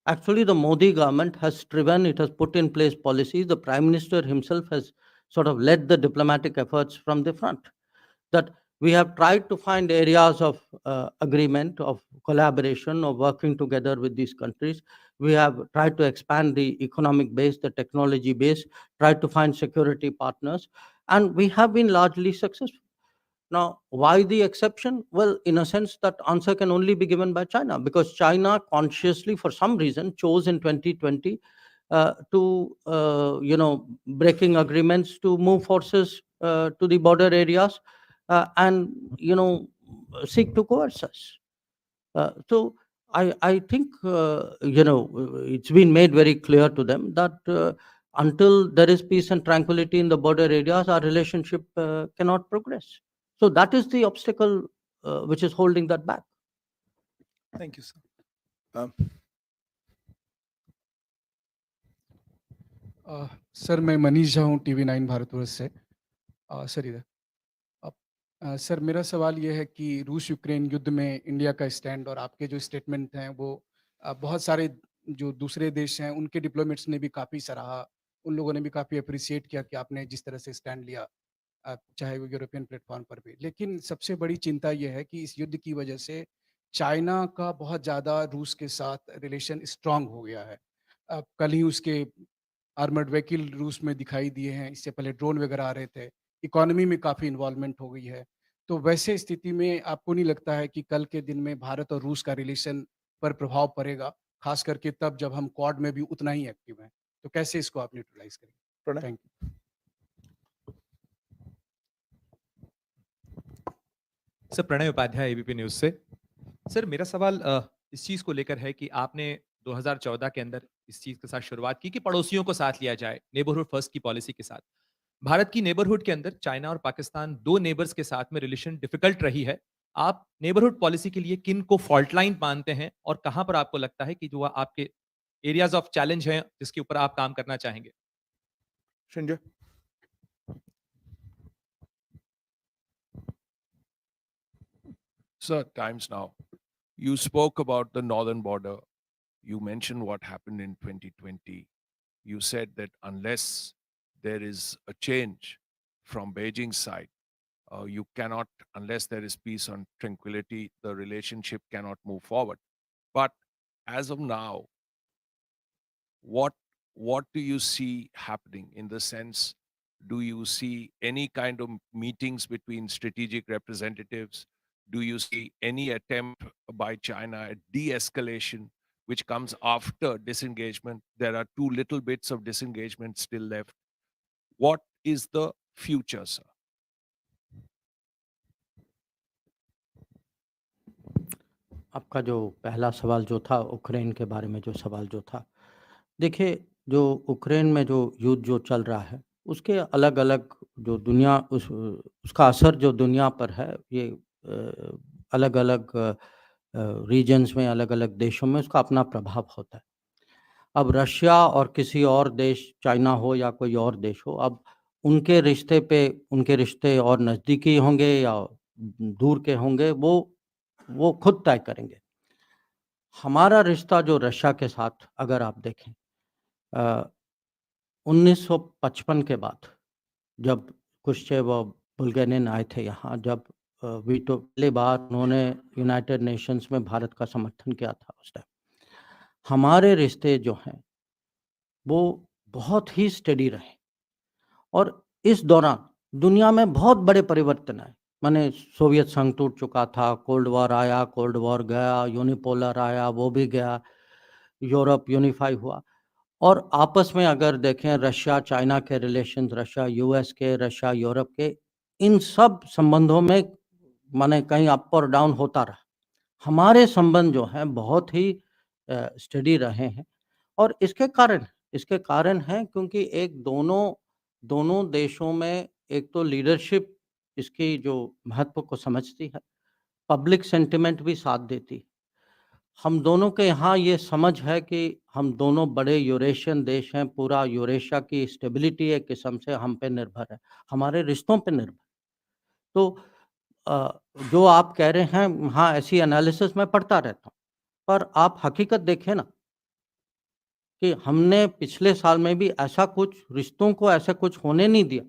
actually the Modi government has striven, it has put in place policies. The Prime Minister himself has sort of led the diplomatic efforts from the front. That we have tried to find areas of agreement, of collaboration, of working together with these countries. We have tried to expand the economic base, the technology base, tried to find security partners, and we have been largely successful. Now, why the exception? Well, in a sense, that answer can only be given by China, because China consciously, for some reason, chose in 2020 to, breaking agreements to move forces to the border areas and, seek to coerce us. So I think, it's been made very clear to them that until there is peace and tranquility in the border areas, our relationship cannot progress. So that is the obstacle which is holding that back. Thank you, sir. Sir, मैं मनीष झा हूँ, TV9 Bharatvarsh से। Sir इधर sir, मेरा सवाल ये है कि रूस यूक्रेन युद्ध में इंडिया का स्टैंड और आपके जो स्टेटमेंट हैं वो बहुत सारे जो दूसरे देश हैं उनके डिप्लोमेट्स ने भी काफ़ी सराहा, उन लोगों ने भी काफ़ी अप्रिशिएट किया कि आपने जिस तरह से स्टैंड लिया, चाहे वो यूरोपियन प्लेटफॉर्म पर भी। लेकिन सबसे बड़ी चिंता ये है कि इस युद्ध की वजह से चाइना का बहुत ज़्यादा रूस के साथ रिलेशन स्ट्रांग हो गया है। कल ही उसके आर्मर्ड व्हीकल रूस में दिखाई दिए हैं, इससे पहले ड्रोन वगैरह आ रहे थे, इकोनॉमी में काफ़ी इन्वॉल्वमेंट हो गई है। तो वैसे स्थिति में आपको नहीं लगता है कि कल के दिन में भारत और रूस का रिलेशन पर प्रभाव पड़ेगा, खास करके तब जब हम क्वाड में भी उतना ही एक्टिव हैं? तो कैसे इसको आप न्यूट्रलाइज करेंगे? Thank you. Sir Pranay Upadhyay ABP news से। सर मेरा सवाल इस चीज को लेकर है कि आपने 2014 के अंदर इस चीज के साथ शुरुआत की कि पड़ोसियों को साथ लिया जाए, नेबरहुड फर्स्ट की पॉलिसी के साथ। भारत की नेबरहुड के अंदर चाइना और पाकिस्तान दो नेबर्स के साथ में रिलेशन डिफिकल्ट रही है। आप नेबरहुड पॉलिसी के लिए किन को फॉल्ट लाइन मानते हैं और कहां पर आपको लगता है कि जो आपके एरियाज ऑफ चैलेंज हैं जिसके ऊपर आप काम करना चाहेंगे? Shinja. Sir, times now. You spoke about the northern border. You mentioned what happened in 2020. You said that unless there is a change from Beijing's side, you cannot, unless there is peace and tranquility, the relationship cannot move forward. But as of now, what do you see happening in the sense? Do you see any kind of meetings between strategic representatives? Do you see any attempt by China at de-escalation, which comes after disengagement? There are too little bits of disengagement still left. What is the future, sir? आपका जो पहला सवाल जो था Ukraine के बारे में जो सवाल जो था, देखिए जो यूक्रेन में जो युद्ध जो चल रहा है उसके अलग-अलग जो दुनिया उसका असर जो दुनिया पर है ये अलग-अलग रीजन्स में अलग-अलग देशों में उसका अपना प्रभाव होता है। अब रशिया और किसी और देश चाइना हो या कोई और देश हो, अब उनके रिश्ते और नज़दीकी होंगे या दूर के होंगे वो खुद तय करेंगे। हमारा रिश्ता जो रशिया के साथ अगर आप देखें 1955 के बाद जब खुश्चेव और बुल्गेरियन आए थे यहाँ, जब वीटो पहली बार उन्होंने यूनाइटेड नेशंस में भारत का समर्थन किया था उस टाइम, हमारे रिश्ते जो हैं वो बहुत ही स्टेडी रहे और इस दौरान दुनिया में बहुत बड़े परिवर्तन आए। माने सोवियत संघ टूट चुका था, कोल्ड वॉर आया, कोल्ड वॉर गया, यूनिपोलर आया, वो भी गया, यूरोप यूनिफाई हुआ और आपस में अगर देखें रशिया चाइना के रिलेशंस, रशिया यूएस के, रशिया यूरोप के, इन सब संबंधों में माने कहीं अप और डाउन होता रहा। हमारे संबंध जो हैं बहुत ही स्टेडी रहे हैं और इसके कारण हैं क्योंकि एक दोनों देशों में एक तो लीडरशिप इसकी जो महत्व को समझती है, पब्लिक सेंटिमेंट भी साथ देती है। हम दोनों के यहाँ ये समझ है कि हम दोनों बड़े यूरेशियन देश हैं, पूरा यूरेशिया की स्टेबिलिटी एक किस्म से हम पे निर्भर है, हमारे रिश्तों पे निर्भर। तो जो आप कह रहे हैं, हाँ, ऐसी एनालिसिस मैं पढ़ता रहता हूँ, पर आप हकीकत देखें ना कि हमने पिछले साल में भी ऐसा कुछ रिश्तों को ऐसा कुछ होने नहीं दिया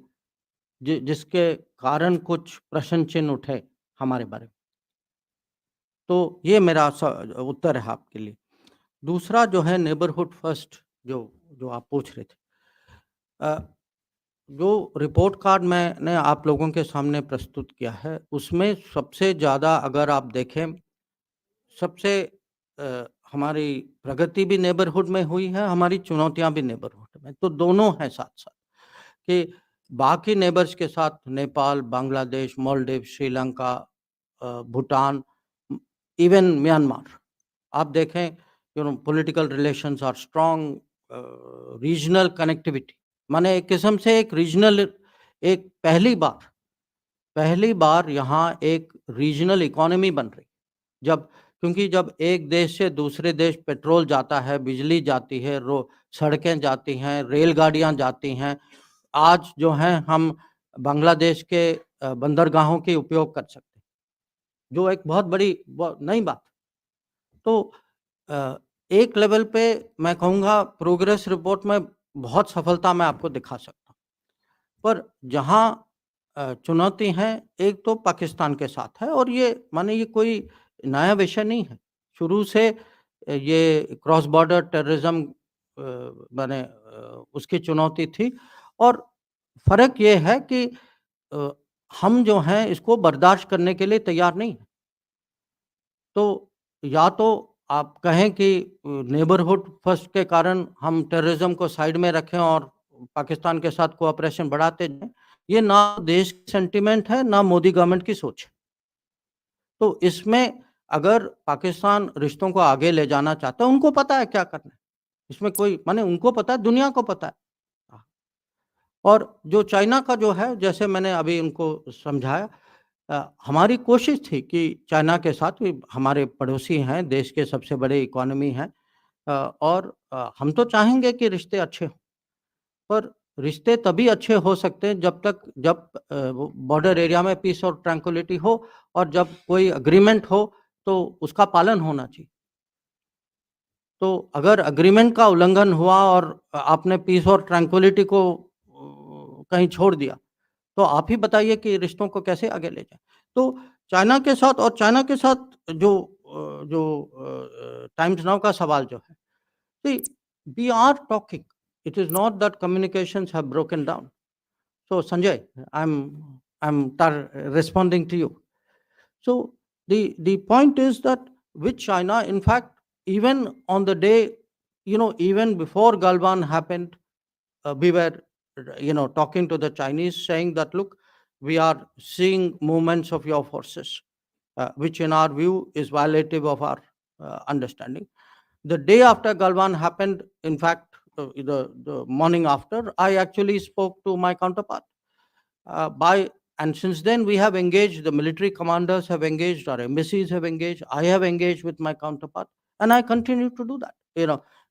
जिसके कारण कुछ प्रश्न चिन्ह उठे हमारे बारे में। तो ये मेरा उत्तर है आपके लिए। दूसरा जो है नेबरहुड फर्स्ट जो आप पूछ रहे थे, जो रिपोर्ट कार्ड मैंने आप लोगों के सामने प्रस्तुत किया है उसमें सबसे ज़्यादा अगर आप देखें सबसे हमारी प्रगति भी नेबरहुड में हुई है, हमारी चुनौतियां भी नेबरहुड में, तो दोनों हैं साथ-साथ कि बाकी नेबर्स के साथ नेपाल, बांग्लादेश, मालदीव, श्रीलंका, भूटान, इवन म्यांमार, आप देखें political relations are strong, regional connectivity माने एक किस्म से एक रीजनल एक पहली बार यहाँ एक रीजनल इकोनॉमी बन रही क्योंकि जब एक देश से दूसरे देश पेट्रोल जाता है, बिजली जाती है, सड़कें जाती हैं, रेलगाड़ियाँ जाती हैं, आज जो हैं हम बांग्लादेश के बंदरगाहों के उपयोग कर सकते हैं, जो एक बहुत बड़ी नई बात। तो एक लेवल पे मैं कहूँगा प्रोग्रेस रिपोर्ट में बहुत सफलता मैं आपको दिखा सकता हूँ, पर जहाँ चुनौती है एक तो पाकिस्तान के साथ है और ये माने ये कोई नया विषय नहीं है, शुरू से ये क्रॉस बॉर्डर टेररिज्म माने उसकी चुनौती थी और फ़र्क ये है कि हम जो हैं इसको बर्दाश्त करने के लिए तैयार नहीं हैं। तो या तो आप कहें कि नेबरहुड फर्स्ट के कारण हम टेररिज्म को साइड में रखें और पाकिस्तान के साथ कोऑपरेशन बढ़ाते जाएं, ये ना देश की सेंटिमेंट है ना मोदी गवर्नमेंट की सोच है। तो इसमें अगर पाकिस्तान रिश्तों को आगे ले जाना चाहता है, उनको पता है क्या करना है, इसमें कोई माने उनको पता है, दुनिया को पता है। और जो चाइना का जो है, जैसे मैंने अभी उनको समझाया, हमारी कोशिश थी कि चाइना के साथ भी, हमारे पड़ोसी हैं, देश के सबसे बड़े इकोनॉमी हैं, और हम तो चाहेंगे कि रिश्ते अच्छे हों, पर रिश्ते तभी अच्छे हो सकते हैं जब बॉर्डर एरिया में पीस और ट्रैंक्विलिटी हो, और जब कोई एग्रीमेंट हो तो उसका पालन होना चाहिए। तो अगर एग्रीमेंट का उल्लंघन हुआ और आपने पीस और ट्रैंक्विलिटी को कहीं छोड़ दिया, तो आप ही बताइए कि रिश्तों को कैसे आगे ले जाएं। तो चाइना के साथ जो टाइम्स नाउ का सवाल जो है, see, we are talking. It is not that communications have broken down. So Sanjay, responding to you. So the point is that with China, in fact, even on the day, even before Galwan happened, we were, talking to the Chinese, saying that, look, we are seeing movements of your forces, which in our view is violative of our understanding. The day after Galwan happened, in fact, the morning after, I actually spoke to my counterpart. And since then, we have engaged, the military commanders have engaged, our embassies have engaged, I have engaged with my counterpart, and I continue to do that.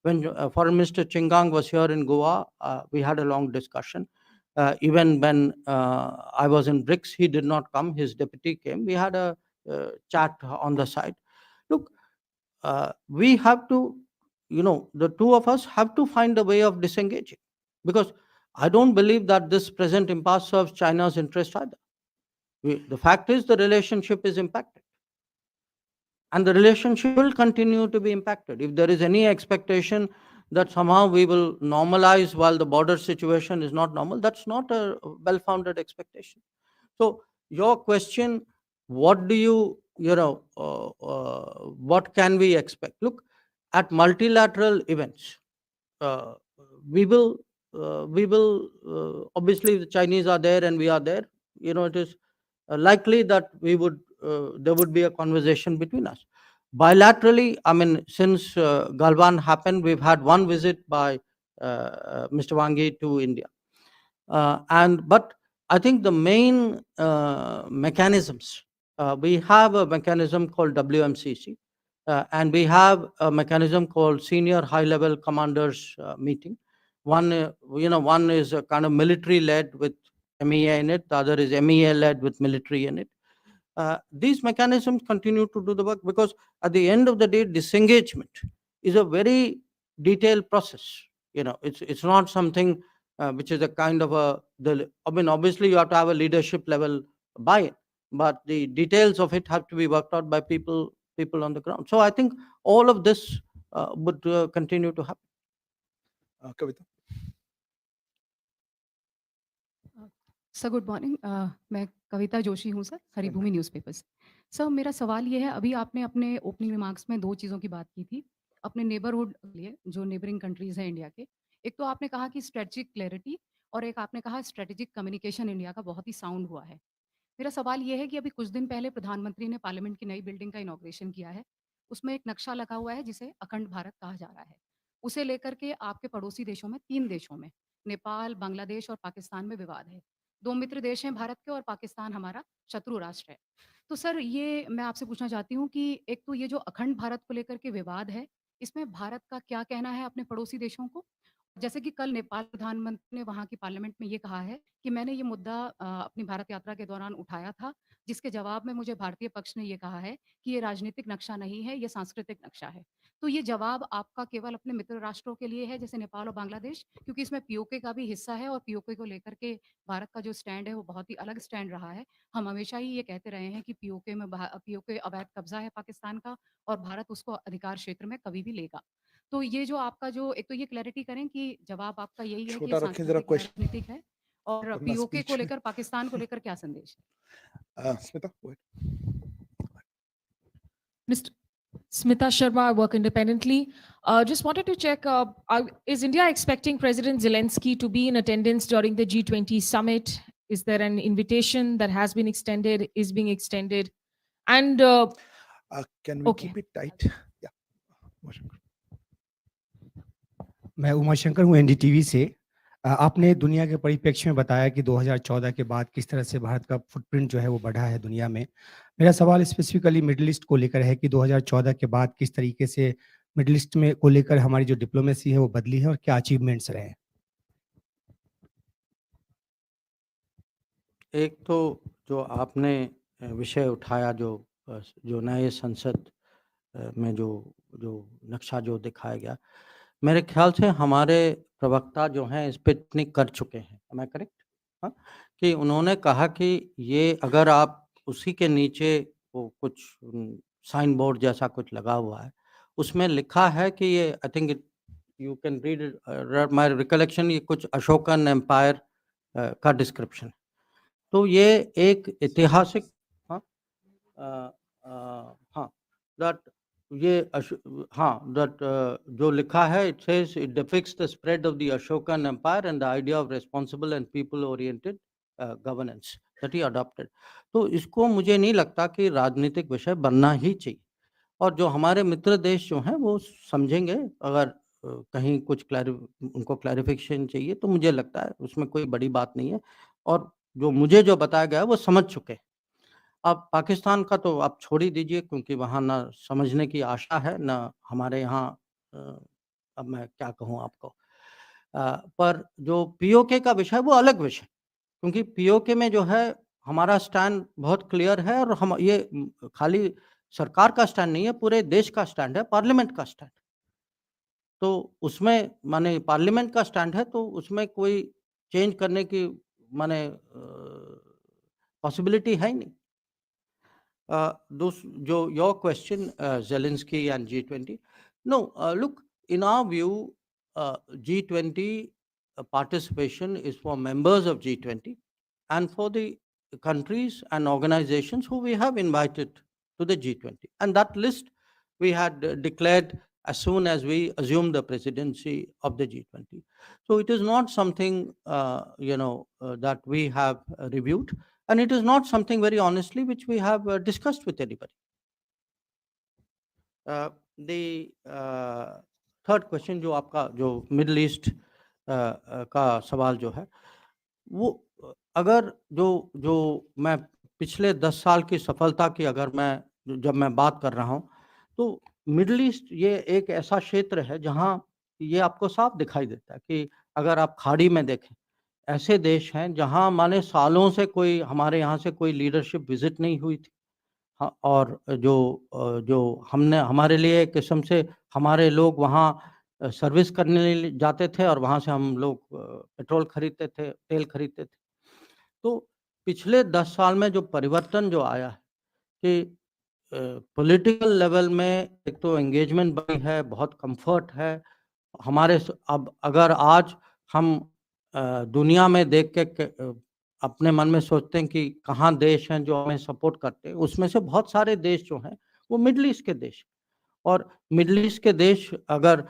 When Foreign Minister Chingang was here in Goa, we had a long discussion. Even when I was in BRICS, he did not come, his deputy came. We had a chat on the side. Look, we have to, the two of us have to find a way of disengaging, because I don't believe that this present impasse serves China's interest either. The fact is the relationship is impacted, and the relationship will continue to be impacted. If there is any expectation that somehow we will normalize while the border situation is not normal, that's not a well-founded expectation. So your question, what do what can we expect? Look, at multilateral events, we will, obviously the Chinese are there and we are there. It is likely that there would be a conversation between us. Bilaterally, I mean, since Galwan happened, we've had one visit by Mr. Wangi to India. But I think the main mechanisms, we have a mechanism called WMCC, and we have a mechanism called Senior High Level Commanders Meeting. One is a kind of military-led with MEA in it, the other is MEA-led with military in it. These mechanisms continue to do the work, because at the end of the day, disengagement is a very detailed process. It's not something which is a kind of obviously you have to have a leadership level buy-in, but the details of it have to be worked out by people on the ground. So I think all of this would continue to happen. Kavita. Sir good morning, मैं कविता जोशी हूँ sir, Haribhoomi newspaper से। Sir मेरा सवाल ये है, अभी आपने अपने ओपनिंग रिमार्क्स में दो चीज़ों की बात की थी अपने नेबरहुड लिए, जो नेबरिंग कंट्रीज हैं इंडिया के। एक तो आपने कहा कि स्ट्रेटजिक क्लैरिटी, और एक आपने कहा स्ट्रेटेजिक कम्युनिकेशन इंडिया का बहुत ही साउंड हुआ है। मेरा सवाल ये है कि अभी कुछ दिन पहले प्रधानमंत्री ने पार्लियामेंट की नई बिल्डिंग का इनॉग्रेशन किया है, उसमें एक नक्शा लगा हुआ है जिसे अखंड भारत कहा जा रहा है। उसे लेकर के आपके पड़ोसी देशों में, 3 देशों में, नेपाल, बांग्लादेश और पाकिस्तान में विवाद है। 2 मित्र देश हैं भारत के और पाकिस्तान हमारा शत्रु राष्ट्र है। तो सर ये मैं आपसे पूछना चाहती हूँ कि एक तो ये जो अखंड भारत को लेकर के विवाद है, इसमें भारत का क्या कहना है अपने पड़ोसी देशों को? जैसे कि कल नेपाल प्रधानमंत्री ने वहाँ की पार्लियामेंट में ये कहा है कि मैंने ये मुद्दा अपनी भारत यात्रा के दौरान उठाया था, जिसके जवाब में मुझे भारतीय पक्ष ने ये कहा है कि ये राजनीतिक नक्शा नहीं है, ये सांस्कृतिक नक्शा है। तो ये जवाब आपका केवल अपने मित्र राष्ट्रों के लिए है, जैसे नेपाल और बांग्लादेश? क्योंकि इसमें पीओके का भी हिस्सा है और पीओके को लेकर के भारत का जो स्टैंड है वो बहुत ही अलग स्टैंड रहा है। हम हमेशा ही ये कहते रहे हैं कि पीओके अवैध कब्जा है पाकिस्तान का और भारत उसको अधिकार क्षेत्र में कभी भी लेगा। तो ये जो आपका जो एक तो ये क्लैरिटी करें कि जवाब आपका यही है कि ये छोटा रखें जरा सांस्कृतिक क्वेश्चन, राजनीतिक है, और वरना पीओके को speech- लेकर पाकिस्तान को लेकर क्या संदेश है? Smita, go ahead. Mr. Smita Sharma, I work independently. Just wanted to check, is India expecting President Zelensky to be in attendance during the G20 summit? Is there an invitation that has been extended, is being extended? And Can we Okay. keep it tight? Yeah. Umashankar. मैं उमाशंकर हूँ NDTV से। आपने दुनिया के परिप्रेक्ष्य में बताया कि 2014 के बाद किस तरह से भारत का फुटप्रिंट जो है वो बढ़ा है दुनिया में। मेरा सवाल स्पेसिफिकली मिडिल ईस्ट को लेकर है कि 2014 के बाद किस तरीके से मिडिल ईस्ट में को लेकर हमारी जो डिप्लोमेसी है वो बदली है और क्या अचीवमेंट्स रहे हैं? एक तो जो आपने विषय उठाया, जो नए संसद में जो जो नक्शा जो दिखाया गया, मेरे ख्याल से हमारे प्रवक्ता जो हैं इस पे टिप्पणी कर चुके हैं। Am I correct? हाँ, कि उन्होंने कहा कि ये अगर आप उसी के नीचे वो कुछ साइन बोर्ड जैसा कुछ लगा हुआ है, उसमें लिखा है कि ये आई think you can read it, my recollection, ये कुछ अशोकन एम्पायर का डिस्क्रिप्शन है। तो ये एक ऐतिहासिक, हाँ, हाँ, दैट दैट जो लिखा है, it says it depicts the spread of the Ashokan empire and the idea of responsible and people oriented governance that he adopted. तो इसको मुझे नहीं लगता कि राजनीतिक विषय बनना ही चाहिए, और जो हमारे मित्र देश जो हैं वो समझेंगे। अगर कहीं कुछ उनको क्लैरिफिकेशन चाहिए तो मुझे लगता है उसमें कोई बड़ी बात नहीं है, और जो मुझे जो बताया गया है वो समझ चुके हैं। अब पाकिस्तान का तो आप छोड़ ही दीजिए, क्योंकि वहाँ ना समझने की आशा है, ना हमारे यहाँ अब मैं क्या कहूँ आपको। पर जो पीओके का विषय वो अलग विषय, क्योंकि पीओके में जो है हमारा स्टैंड बहुत क्लियर है, और हम ये खाली सरकार का स्टैंड नहीं है, पूरे देश का स्टैंड है, पार्लियामेंट का स्टैंड। तो उसमें माने पार्लियामेंट का स्टैंड है, तो उसमें कोई चेंज करने की माने पॉसिबिलिटी है ही नहीं। Your question, Zelensky and G20. No, look, in our view, G20 participation is for members of G20 and for the countries and organizations who we have invited to the G20. And that list we had declared as soon as we assumed the presidency of the G20. So it is not something, that we have reviewed. And it is not something, very honestly, which we have discussed with anybody. The third question, जो आपका जो middle east का सवाल जो है, वो अगर जो मैं पिछले 10 साल की सफलता की अगर जब मैं बात कर रहा हूँ, तो मिडल ईस्ट ये एक ऐसा क्षेत्र है जहाँ ये आपको साफ दिखाई देता है कि अगर आप खाड़ी में देखें, ऐसे देश हैं जहाँ माने सालों से कोई हमारे यहाँ से कोई लीडरशिप विजिट नहीं हुई थी। हाँ, और जो हमने हमारे लिए एक किस्म से हमारे लोग वहाँ सर्विस करने जाते थे, और वहाँ से हम लोग पेट्रोल खरीदते थे, तेल खरीदते थे। तो पिछले 10 साल में जो परिवर्तन जो आया है कि पॉलिटिकल लेवल में एक तो एंगेजमेंट बढ़ी है, बहुत कंफर्ट है हमारे। अब अगर आज हम दुनिया में देख के अपने मन में सोचते हैं कि कहाँ देश हैं जो हमें सपोर्ट करते हैं, उसमें से बहुत सारे देश जो हैं वो मिडल ईस्ट के देश, और मिडल ईस्ट के देश अगर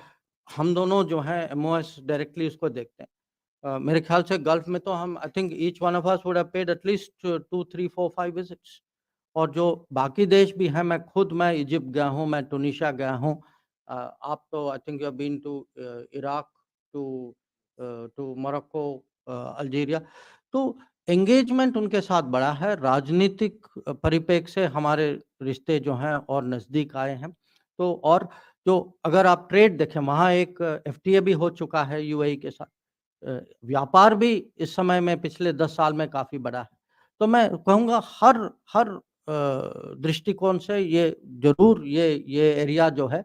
हम दोनों जो हैं एमओएस डायरेक्टली उसको देखते हैं, मेरे ख्याल से गल्फ में तो हम I think each one of us would have paid at least 2, 3, 4, 5 visits. और जो बाकी देश भी हैं, मैं इजिप्ट गया हूँ, मैं टूनिशिया गया हूँ, आप तो I think you have been to Iraq, to Morocco, Algeria. तो एंगेजमेंट उनके साथ बढ़ा है, राजनीतिक परिप्रेक्ष्य से हमारे रिश्ते जो हैं और नज़दीक आए हैं। तो और जो अगर आप ट्रेड देखें, वहाँ एक एफटीए भी हो चुका है यूएई के साथ, व्यापार भी इस समय में पिछले 10 साल में काफ़ी बढ़ा है। तो मैं कहूँगा हर दृष्टिकोण से ये ज़रूर ये एरिया जो है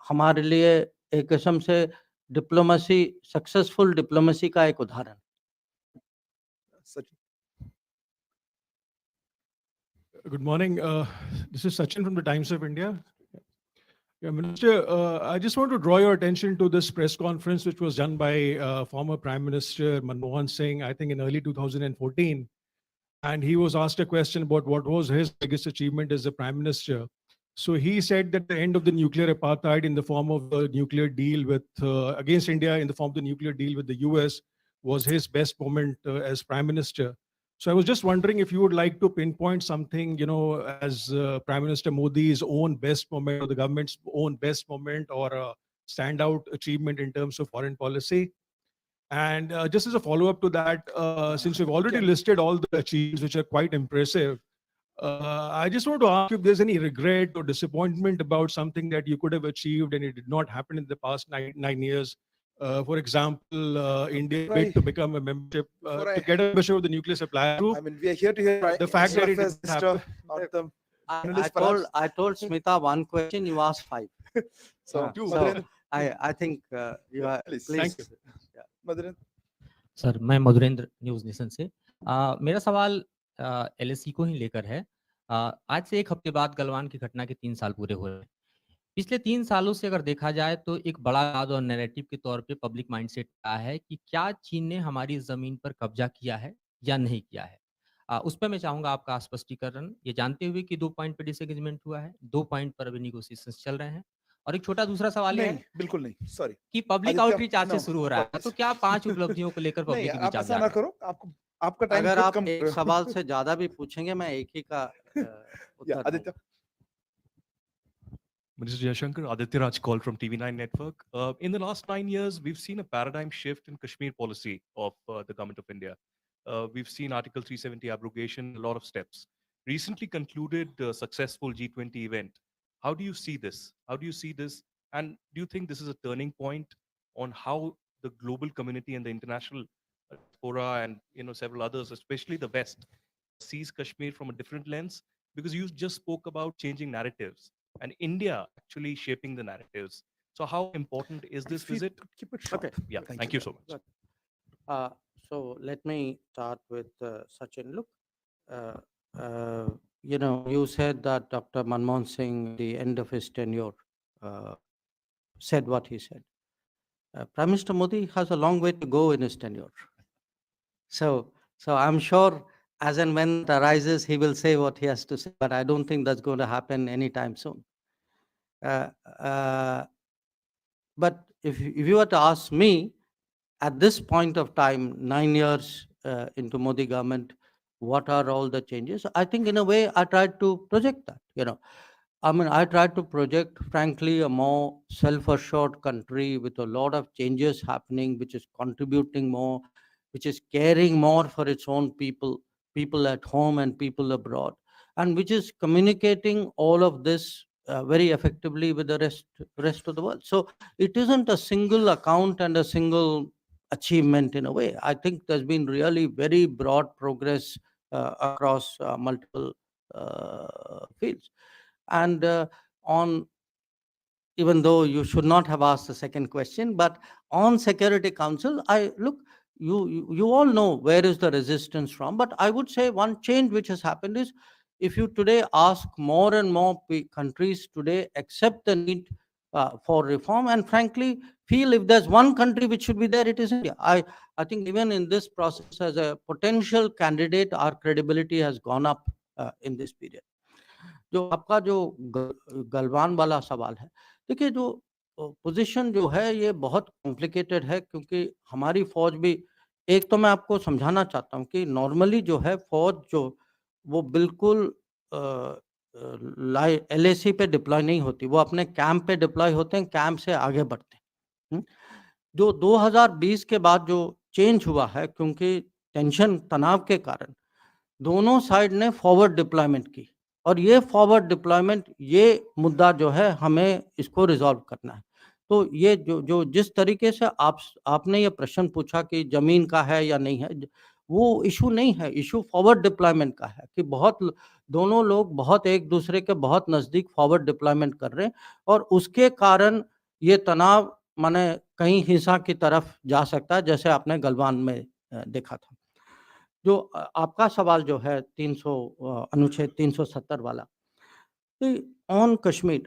हमारे लिए एक किस्म से डिप्लोमेसी, सक्सेसफुल डिप्लोमेसी का एक उदाहरण। Sachin. Good morning. This is Sachin from the Times of India. Yeah, Minister, I just want to draw your attention to this press conference which was done by former Prime Minister Manmohan Singh, I think in early 2014. And he was asked a question about what was his biggest achievement as the Prime Minister. So he said that the end of the nuclear apartheid in the form of the nuclear deal with against India in the form of the nuclear deal with the US was his best moment as Prime Minister. So I was just wondering if you would like to pinpoint something, as Prime Minister Modi's own best moment or the government's own best moment or a standout achievement in terms of foreign policy. And just as a follow-up to that, since we've already listed all the achievements, which are quite impressive, I just want to ask you if there's any regret or disappointment about something that you could have achieved and it did not happen in the past nine years. For example, India Before I- bid to become a membership, before to I- get a membership of the nuclear supply group. I mean, we are here to hear The fact that it Mr. didn't happen. not the I panelist, told perhaps. I told Smita one question, you asked five. So, So Madhurendra, I think you are please. Thank please. you. Madhurendra. Sir मैं Madhurendra news nation से मेरा सवाल LAC को ही लेकर है। आज से 1 हफ्ते बाद गलवान की घटना के 3 साल पूरे हो रहे हैं। पिछले 3 सालों से अगर देखा जाए तो एक बड़ा वाद और नैरेटिव के तौर पे पब्लिक माइंडसेट आया है कि क्या चीन ने हमारी ज़मीन पर कब्जा किया है या नहीं किया है। उस पे मैं चाहूँगा आपका स्पष्टीकरण, ये जानते हुए कि 2 पॉइंट पे डिसएग्रीमेंट हुआ है, 2 पॉइंट पर अभी नेगोशिएशंस चल रहे हैं। और एक छोटा दूसरा सवाल ये नहीं, है बिल्कुल नहीं, सॉरी। कि पब्लिक आदित्य, आउटरीच आज से no, शुरू हो रहा है, तो क्या 5 उपलब्धियों को लेकर नहीं, पब्लिक के आप बीच आप ऐसा जा ना रहे हैं? करो, आपका टाइम अगर खुद आप कम एक करो। सवाल से ज्यादा भी पूछेंगे मैं एक ही का उत्तर आदित्य। दूंगा। Mr. Jaishankar, Aditya Raj call from TV9 Network. In the last 9 years, we've seen a paradigm shift in Kashmir policy of the government of India. We've seen Article 370 abrogation, a lot of steps. Recently concluded successful G20 event. How do you see this? How do you see this? And do you think this is a turning point on how the global community and the international fora and several others, especially the West, sees Kashmir from a different lens? Because you just spoke about changing narratives and India actually shaping the narratives. So how important is this If you visit? could keep it short. Okay. Yeah, thank you so much. Good. So let me start with Sachin. Look, you said that Dr. Manmohan Singh, the end of his tenure, said what he said. Prime Minister Modi has a long way to go in his tenure. So I'm sure as and when it arises, he will say what he has to say, but I don't think that's going to happen anytime soon. But if you were to ask me, at this point of time, 9 years into Modi government, what are all the changes? I think in a way I tried to project that, I tried to project, frankly, a more self-assured country with a lot of changes happening, which is contributing more, which is caring more for its own people at home and people abroad, and which is communicating all of this very effectively with the rest of the world. So it isn't a single account and a single achievement in a way. I think there's been really very broad progress across multiple fields. And on, even though you should not have asked the second question, but on Security Council, you all know where is the resistance from, but I would say one change which has happened is, if you today ask more and more countries today accept the need for reform, and frankly feel if there's one country which should be there, it is India. I think even in this process, as a potential candidate, our credibility has gone up in this period. जो आपका जो गलवान वाला सवाल है, देखिए जो position जो है ये बहुत कॉम्प्लिकेटेड है, क्योंकि हमारी फौज भी, एक तो मैं आपको समझाना चाहता हूँ कि नॉर्मली जो है फौज जो वो बिल्कुल एलएसी पे डिप्लॉय नहीं होती, वो अपने कैंप पे डिप्लॉय होते हैं, कैंप से आगे बढ़ते हैं। जो 2020 के बाद जो चेंज हुआ है, क्योंकि टेंशन तनाव के कारण दोनों साइड ने फॉरवर्ड डिप्लॉयमेंट की, और ये फॉरवर्ड डिप्लॉयमेंट, ये मुद्दा जो है हमें इसको रिजॉल्व करना है। तो ये जो जिस तरीके से आपने ये प्रश्न पूछा कि जमीन का है या नहीं है, वो इशू नहीं है, इशू फॉरवर्ड डिप्लॉयमेंट का है कि दोनों लोग बहुत एक दूसरे के बहुत नजदीक फॉरवर्ड डिप्लॉयमेंट कर रहे हैं, और उसके कारण ये तनाव माने कहीं हिंसा की तरफ जा सकता है, जैसे आपने गलवान में देखा था। जो आपका सवाल जो है 300 अनुच्छेद 370 वाला, on Kashmir,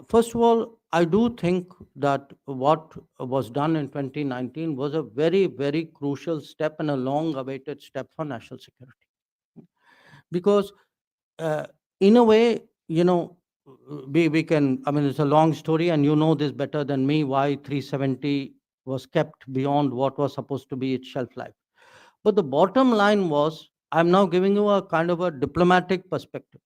first of all, I do think that what was done in 2019 was a very, very crucial step and a long-awaited step for national security. Because in a way, we can, it's a long story, and you know this better than me, why 370 was kept beyond what was supposed to be its shelf life. But the bottom line was, I'm now giving you a kind of a diplomatic perspective.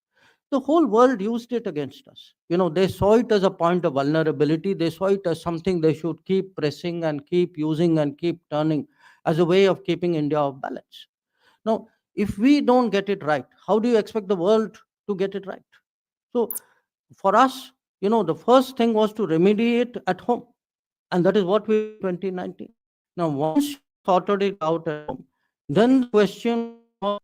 The whole world used it against us. They saw it as a point of vulnerability. They saw it as something they should keep pressing and keep using and keep turning as a way of keeping India off balance. Now, if we don't get it right, how do you expect the world to get it right? So for us, the first thing was to remediate at home. And that is what we did in 2019. Now, once you sorted it out at home, then the question was,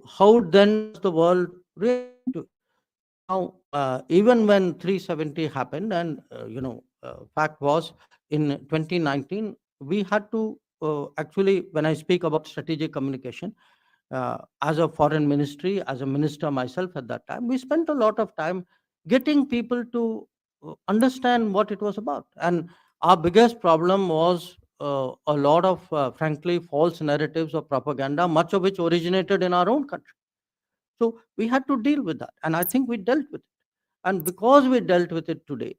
how then does the world react to it? Now, even when 370 happened, and fact was in 2019, we had to actually, when I speak about strategic communication, as a foreign ministry, as a minister myself at that time, we spent a lot of time getting people to understand what it was about. And our biggest problem was a lot of, frankly, false narratives of propaganda, much of which originated in our own country. So we had to deal with that. And I think we dealt with it. And because we dealt with it today,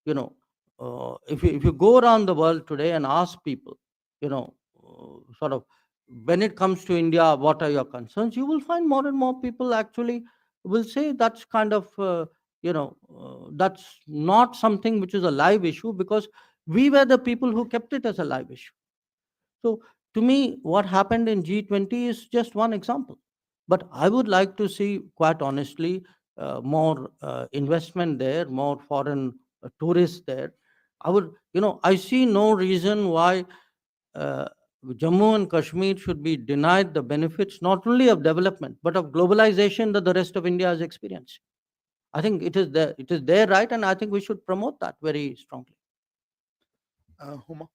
if you go around the world today and ask people, sort of, when it comes to India, what are your concerns? You will find more and more people actually will say that's kind of, that's not something which is a live issue, because we were the people who kept it as a live issue. So to me, what happened in G20 is just one example. But I would like to see, quite honestly, more investment there, more foreign tourists there. I see no reason why uh, Jammu and Kashmir should be denied the benefits not only of development but of globalization that the rest of India has experienced. I think it is their right, and I think we should promote that very strongly. Huma.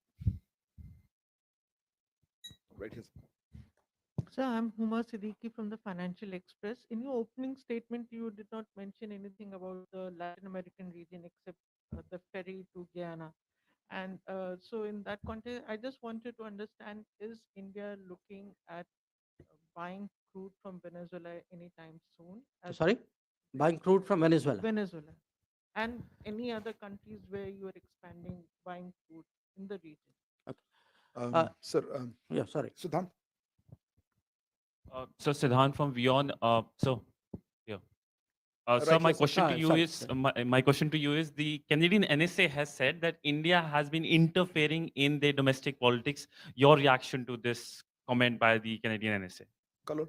Right here. Sir, I'm Huma Siddiqui from the Financial Express. In your opening statement, you did not mention anything about the Latin American region except the ferry to Guyana. And so, in that context, I just wanted to understand, is India looking at buying crude from Venezuela anytime soon? Sorry? Buying crude from Venezuela. Venezuela. And any other countries where you are expanding buying crude in the region? Sir, Yeah, sorry. Siddhant. So Siddhant from Vion. Yeah. Sir, Right, my yes, sir. question to you Sorry, is sir. my question to you is, the Canadian NSA has said that India has been interfering in their domestic politics. Your reaction to this comment by the Canadian NSA? Kalol.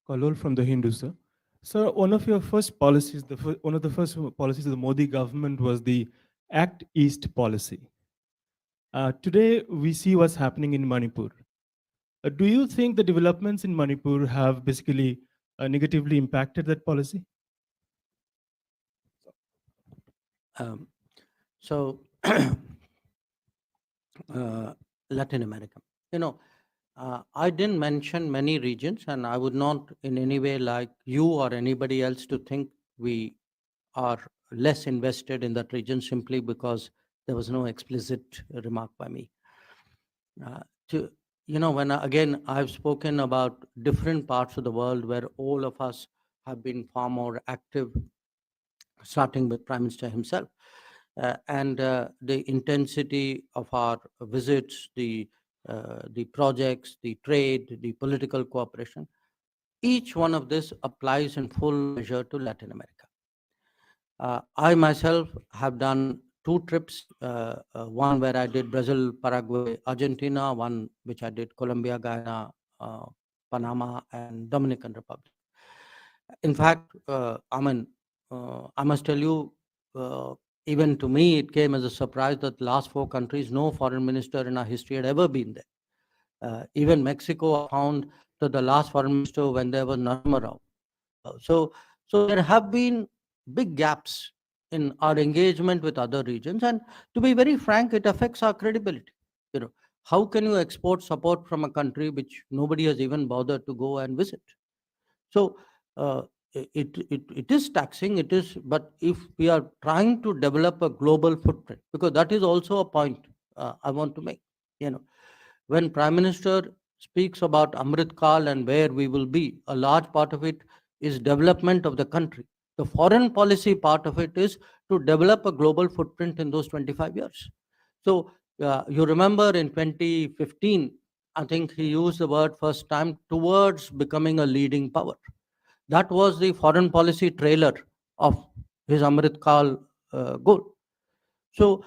Kalol from the Hindu, sir. Sir, one of your first policies, one of the first policies of the Modi government was the Act East policy. Today, we see what's happening in Manipur. Do you think the developments in Manipur have basically negatively impacted that policy? So, Latin America. I didn't mention many regions, and I would not in any way like you or anybody else to think we are less invested in that region simply because there was no explicit remark by me. Again, I've spoken about different parts of the world where all of us have been far more active, starting with Prime Minister himself. And the intensity of our visits, the projects, the trade, the political cooperation, each one of this applies in full measure to Latin America. I myself have done 2 trips, one where I did Brazil, Paraguay, Argentina, one which I did Colombia, Guyana, Panama, and Dominican Republic. In fact, I must tell you, even to me, it came as a surprise that the last 4 countries, no foreign minister in our history had ever been there. Even Mexico found that the last foreign minister when there was none around. So there have been big gaps in our engagement with other regions, and to be very frank, it affects our credibility. How can you export support from a country which nobody has even bothered to go and visit? So it is taxing. It is, but if we are trying to develop a global footprint, because that is also a point I want to make. When Prime Minister speaks about Amrit Kal and where we will be, a large part of it is development of the country. The foreign policy part of it is to develop a global footprint in those 25 years. So you remember in 2015, I think he used the word first time, towards becoming a leading power. That was the foreign policy trailer of his Amrit Kal goal. So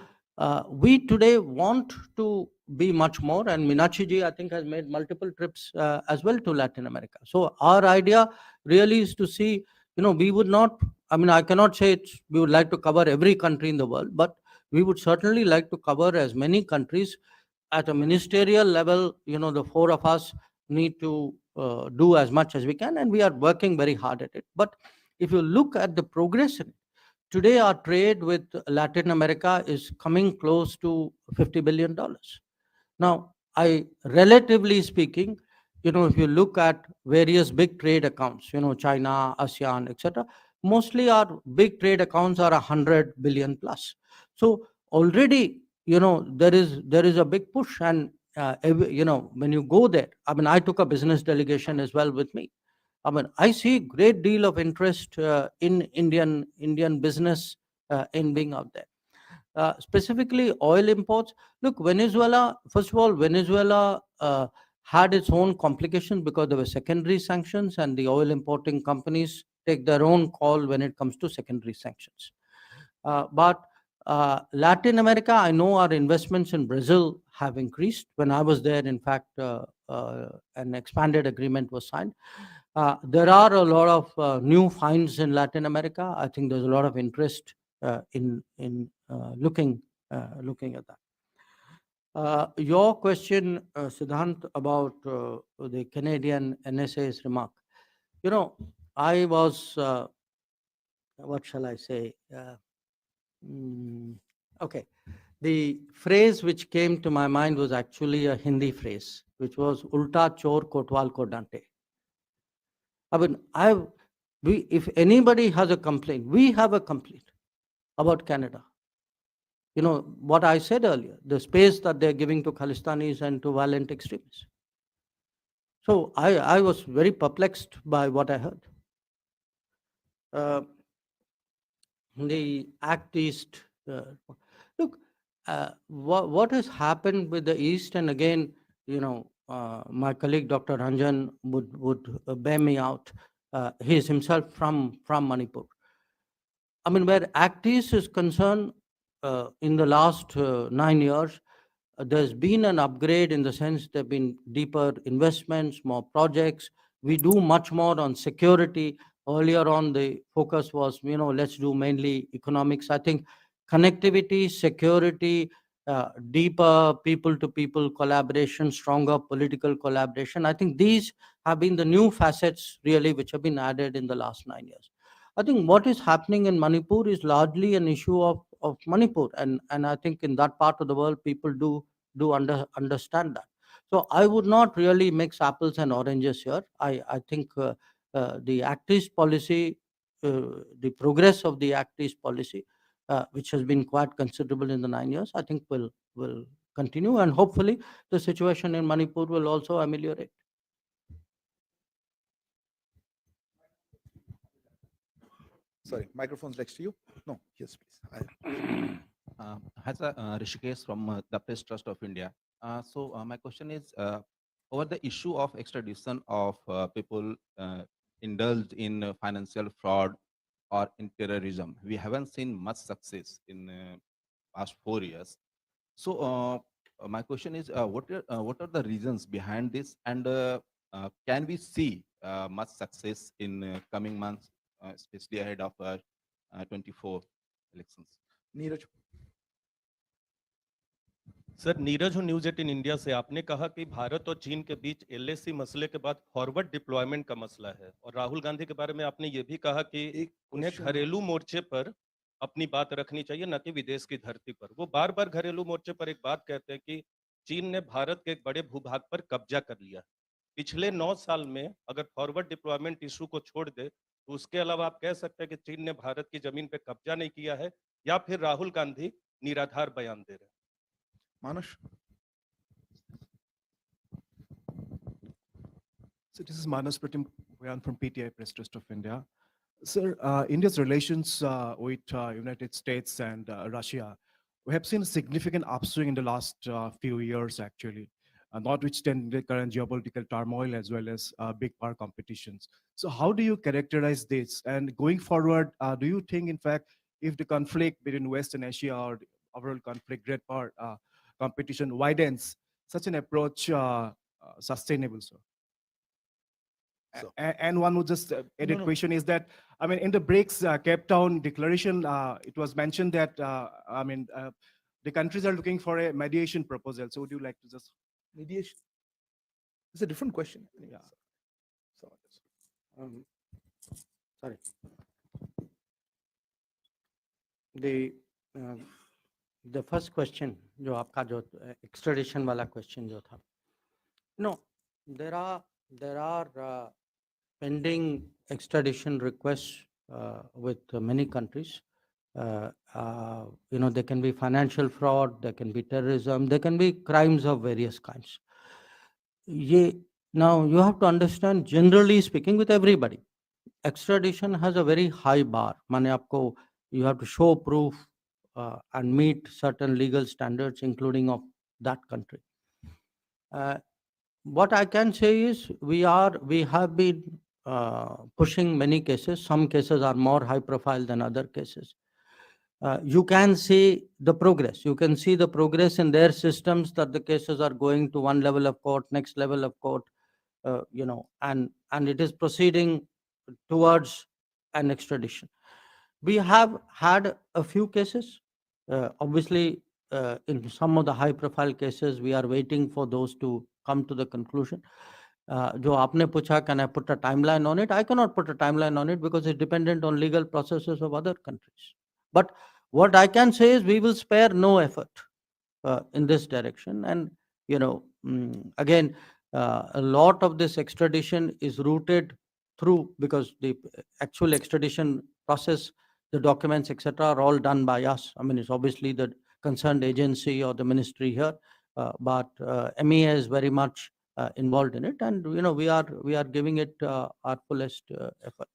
we today want to be much more, and Meenakshi ji, I think, has made multiple trips as well to Latin America. So our idea really is to see, we would not, I mean, I cannot say we would like to cover every country in the world, but we would certainly like to cover as many countries at a ministerial level. The four of us need to do as much as we can, and we are working very hard at it. But if you look at the progress in it, today our trade with Latin America is coming close to $50 billion. Now, relatively speaking, if you look at various big trade accounts, China, ASEAN, etc., mostly our big trade accounts are 100 billion plus. So already, there is a big push, and when you go there, I mean, I took a business delegation as well with me. I mean, I see great deal of interest in Indian business in being out there. Specifically oil imports. Look, Venezuela, first of all, Venezuela had its own complications because there were secondary sanctions, and the oil importing companies take their own call when it comes to secondary sanctions. But Latin America, I know our investments in Brazil have increased. When I was there, in fact, an expanded agreement was signed. There are a lot of new finds in Latin America. I think there's a lot of interest in looking at that. Your question, Siddhant, about the Canadian NSA's remark. I was, what shall I say? Okay. The phrase which came to my mind was actually a Hindi phrase, which was "Ulta chor kotwal ko dante." I mean, if anybody has a complaint, we have a complaint about Canada. What I said earlier, the space that they're giving to Khalistanis and to violent extremists. So I was very perplexed by what I heard. The Act East, look, what has happened with the East, and again, my colleague Dr. Ranjan would bear me out. He is himself from Manipur. I mean, where Act East is concerned, in the last 9 years, there's been an upgrade in the sense there have been deeper investments, more projects. We do much more on security. Earlier on, the focus was, let's do mainly economics. I think connectivity, security, deeper people-to-people collaboration, stronger political collaboration. I think these have been the new facets, really, which have been added in the last 9 years. I think what is happening in Manipur is largely an issue of Manipur, and I think in that part of the world, people do understand that. So I would not really mix apples and oranges here. I think the Act East policy, the progress of the Act East policy, which has been quite considerable in the 9 years, I think will continue, and hopefully the situation in Manipur will also ameliorate. Sorry, microphone's next to you. No, yes, please. Rishikesh from the Press Trust of India. So my question is, over the issue of extradition of people indulged in financial fraud or in terrorism, we haven't seen much success in past 4 years. So my question is, what are the reasons behind this, and can we see much success in coming months, especially ahead of 24 elections? Neeraj. Sir, Neeraj हूं, news 18 India से। आपने कहा कि भारत और चीन के बीच LAC मसले के बाद फॉरवर्ड डिप्लॉयमेंट का मसला है, और राहुल गांधी के बारे में आपने ये भी कहा कि उन्हें घरेलू मोर्चे पर अपनी बात रखनी चाहिए, न कि विदेश की धरती पर। वो बार बार घरेलू मोर्चे पर एक बात कहते हैं कि चीन ने भारत के एक बड़े भूभाग पर कब्जा कर लिया। पिछले 9 साल में अगर फॉरवर्ड डिप्लॉयमेंट इशू को छोड़ दे, तो उसके अलावा आप कह सकते हैं कि चीन ने भारत की जमीन पर कब्जा नहीं किया है, या फिर राहुल गांधी निराधार बयान दे रहे हैं? Manush. So this is Manas Pratim from PTI Press Trust of India. Sir, India's relations with United States and Russia, we have seen a significant upswing in the last few years, actually, notwithstanding the current geopolitical turmoil as well as big power competitions. So how do you characterize this? And going forward, do you think, in fact, if the conflict between West and Asia or the overall conflict, great power competition widens, such an approach sustainable, sir? So- And one would just edit no. question is that, I mean, in the BRICS Cape Town declaration, it was mentioned that, the countries are looking for a mediation proposal. So would you like to just? Mediation. It's a different question. Yeah. So, Sorry. The first question, जो आपका जो extradition वाला question जो था, no, there are pending extradition requests with many countries. There can be financial fraud, there can be terrorism, there can be crimes of various kinds. Now you have to understand, generally speaking, with everybody, extradition has a very high bar. माने आपको, you have to show proof and meet certain legal standards, including of that country. What I can say is we have been pushing many cases. Some cases are more high profile than other cases. You can see the progress. You can see the progress in their systems, that the cases are going to one level of court, next level of court, and it is proceeding towards an extradition. We have had a few cases. Obviously, in some of the high profile cases, we are waiting for those to come to the conclusion. जो आपने पूछा, can I put a timeline on it? I cannot put a timeline on it because it's dependent on legal processes of other countries. But what I can say is we will spare no effort in this direction. And, again, a lot of this extradition is rooted through, because the actual extradition process, the documents, etc., are all done by us. I mean, it's obviously the concerned agency or the ministry here, but MEA is very much involved in it, and we are giving it our fullest effort.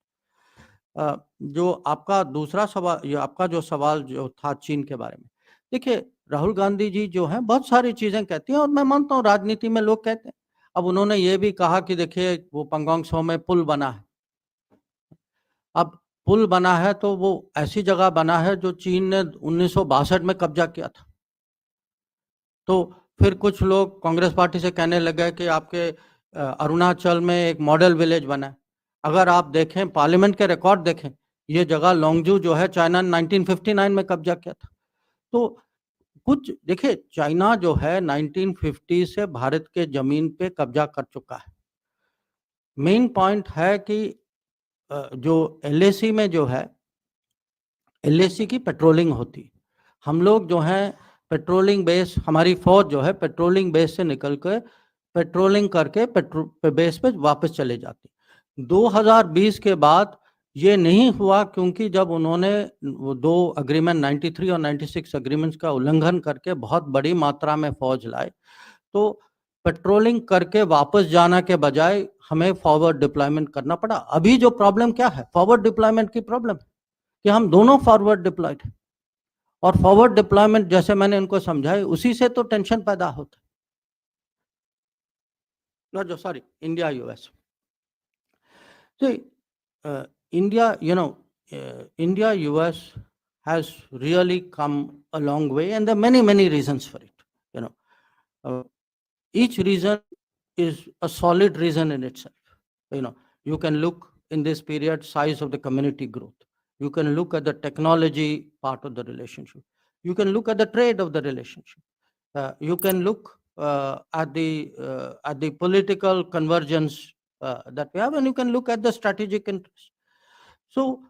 जो आपका दूसरा सवाल, ये आपका जो सवाल जो था चीन के बारे में, देखिए राहुल गांधी जी जो हैं बहुत सारी चीजें कहती हैं, और मैं मानता हूँ राजनीति में लोग कहते हैं. अब उन्होंने ये भी कहा कि देखिए वो पंगोंग त्सो में पुल बना है. अब पुल बना है तो वो ऐसी जगह बना है जो चीन ने 1962 में कब्जा किया था. तो फिर कुछ लोग कांग्रेस पार्टी से कहने लगे कि आपके अरुणाचल में एक मॉडल विलेज बना है. अगर आप देखें, पार्लियामेंट के रिकॉर्ड देखें, ये जगह लोंगजू जो है चाइना ने 1959 में कब्जा किया था. तो कुछ देखिए, चाइना जो है 1950 से भारत के जमीन पे कब्जा कर चुका है. मेन पॉइंट है कि जो LAC में जो है, LAC की पेट्रोलिंग होती. हम लोग जो हैं पेट्रोलिंग बेस, हमारी फौज जो है पेट्रोलिंग बेस से निकल कर पेट्रोलिंग करके बेस पे वापस चले जाती. 2020 के बाद ये नहीं हुआ, क्योंकि जब उन्होंने वो 2 अग्रीमेंट 93 और 96 अग्रीमेंट्स का उल्लंघन करके बहुत बड़ी मात्रा में फौज लाए, तो पेट्रोलिंग करके वापस जाना के बजाय हमें फॉरवर्ड डिप्लॉयमेंट करना पड़ा. अभी जो प्रॉब्लम क्या है, फॉरवर्ड डिप्लॉयमेंट की प्रॉब्लम है कि हम दोनों फॉरवर्ड डिप्लॉयड हैं, और फॉरवर्ड डिप्लॉयमेंट जैसे मैंने इनको समझाई, उसी से तो टेंशन पैदा होता है. Sorry, India, US. See, India, India, US has really come a long way, and there are many, many reasons for it. Each reason is a solid reason in itself. You can look in this period, size of the community growth. You can look at the technology part of the relationship. You can look at the trade of the relationship. You can look at the political convergence that we have, and you can look at the strategic interest. So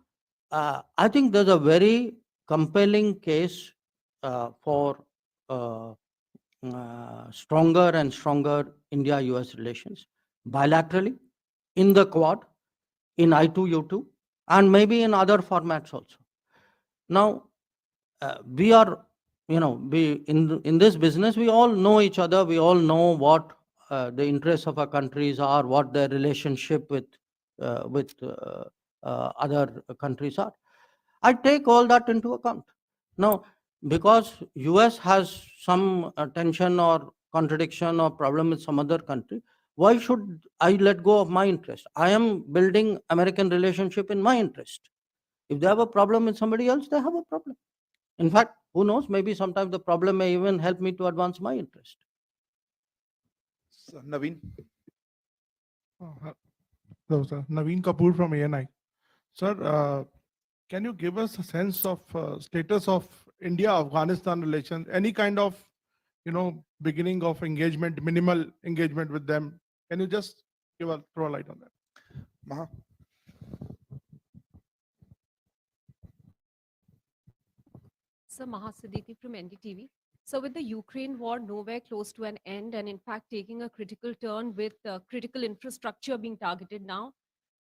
I think there's a very compelling case for stronger and stronger India-US relations bilaterally, in the Quad, in I2U2, and maybe in other formats also. Now, we are, we in this business, we all know each other. We all know what the interests of our countries are, what their relationship with other countries are. I take all that into account. Now, because US has some tension or contradiction or problem with some other country, why should I let go of my interest? I am building American relationship in my interest. If they have a problem with somebody else, they have a problem. In fact, who knows, maybe sometimes the problem may even help me to advance my interest. So, Naveen. Hello, sir. Naveen Kapoor from ANI. Sir, can you give us a sense of status of India-Afghanistan relations? Any kind of, beginning of engagement, minimal engagement with them? Can you just throw a light on that? Maha. Sir Maha Siddiqui from NDTV. So with the Ukraine war nowhere close to an end and in fact taking a critical turn with critical infrastructure being targeted now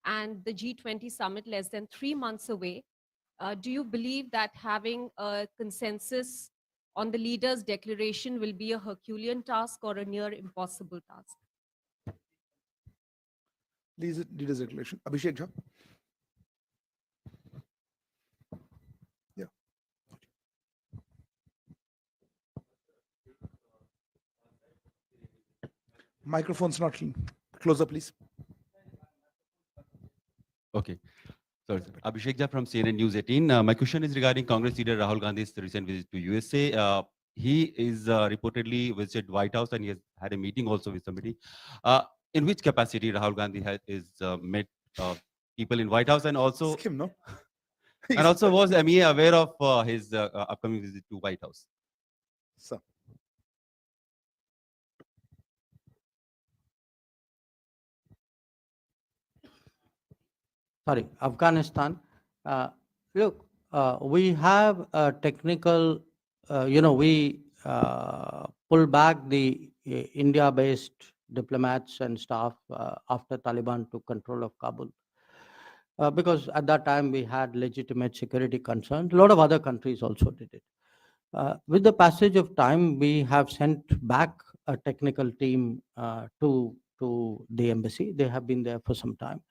and the G20 summit less than 3 months away, do you believe that having a consensus on the leaders' declaration will be a Herculean task or a near impossible task? Leaders' declaration. Abhishek Jha. Yeah. Microphone's not clean. Closer, please. Okay. Sorry, sir. Abhishek Jha from CNN News 18. My question is regarding Congress leader Rahul Gandhi's recent visit to USA. He is reportedly visited White House and he has had a meeting also with somebody. In which capacity Rahul Gandhi is met people in White House and also Ask him, no? and also was MEA aware of his upcoming visit to White House? Sir. Sorry, Afghanistan. Look, we have a technical, we pull back the India-based diplomats and staff after Taliban took control of Kabul. Because at that time we had legitimate security concerns. A lot of other countries also did it. With the passage of time, we have sent back a technical team to the embassy. They have been there for some time.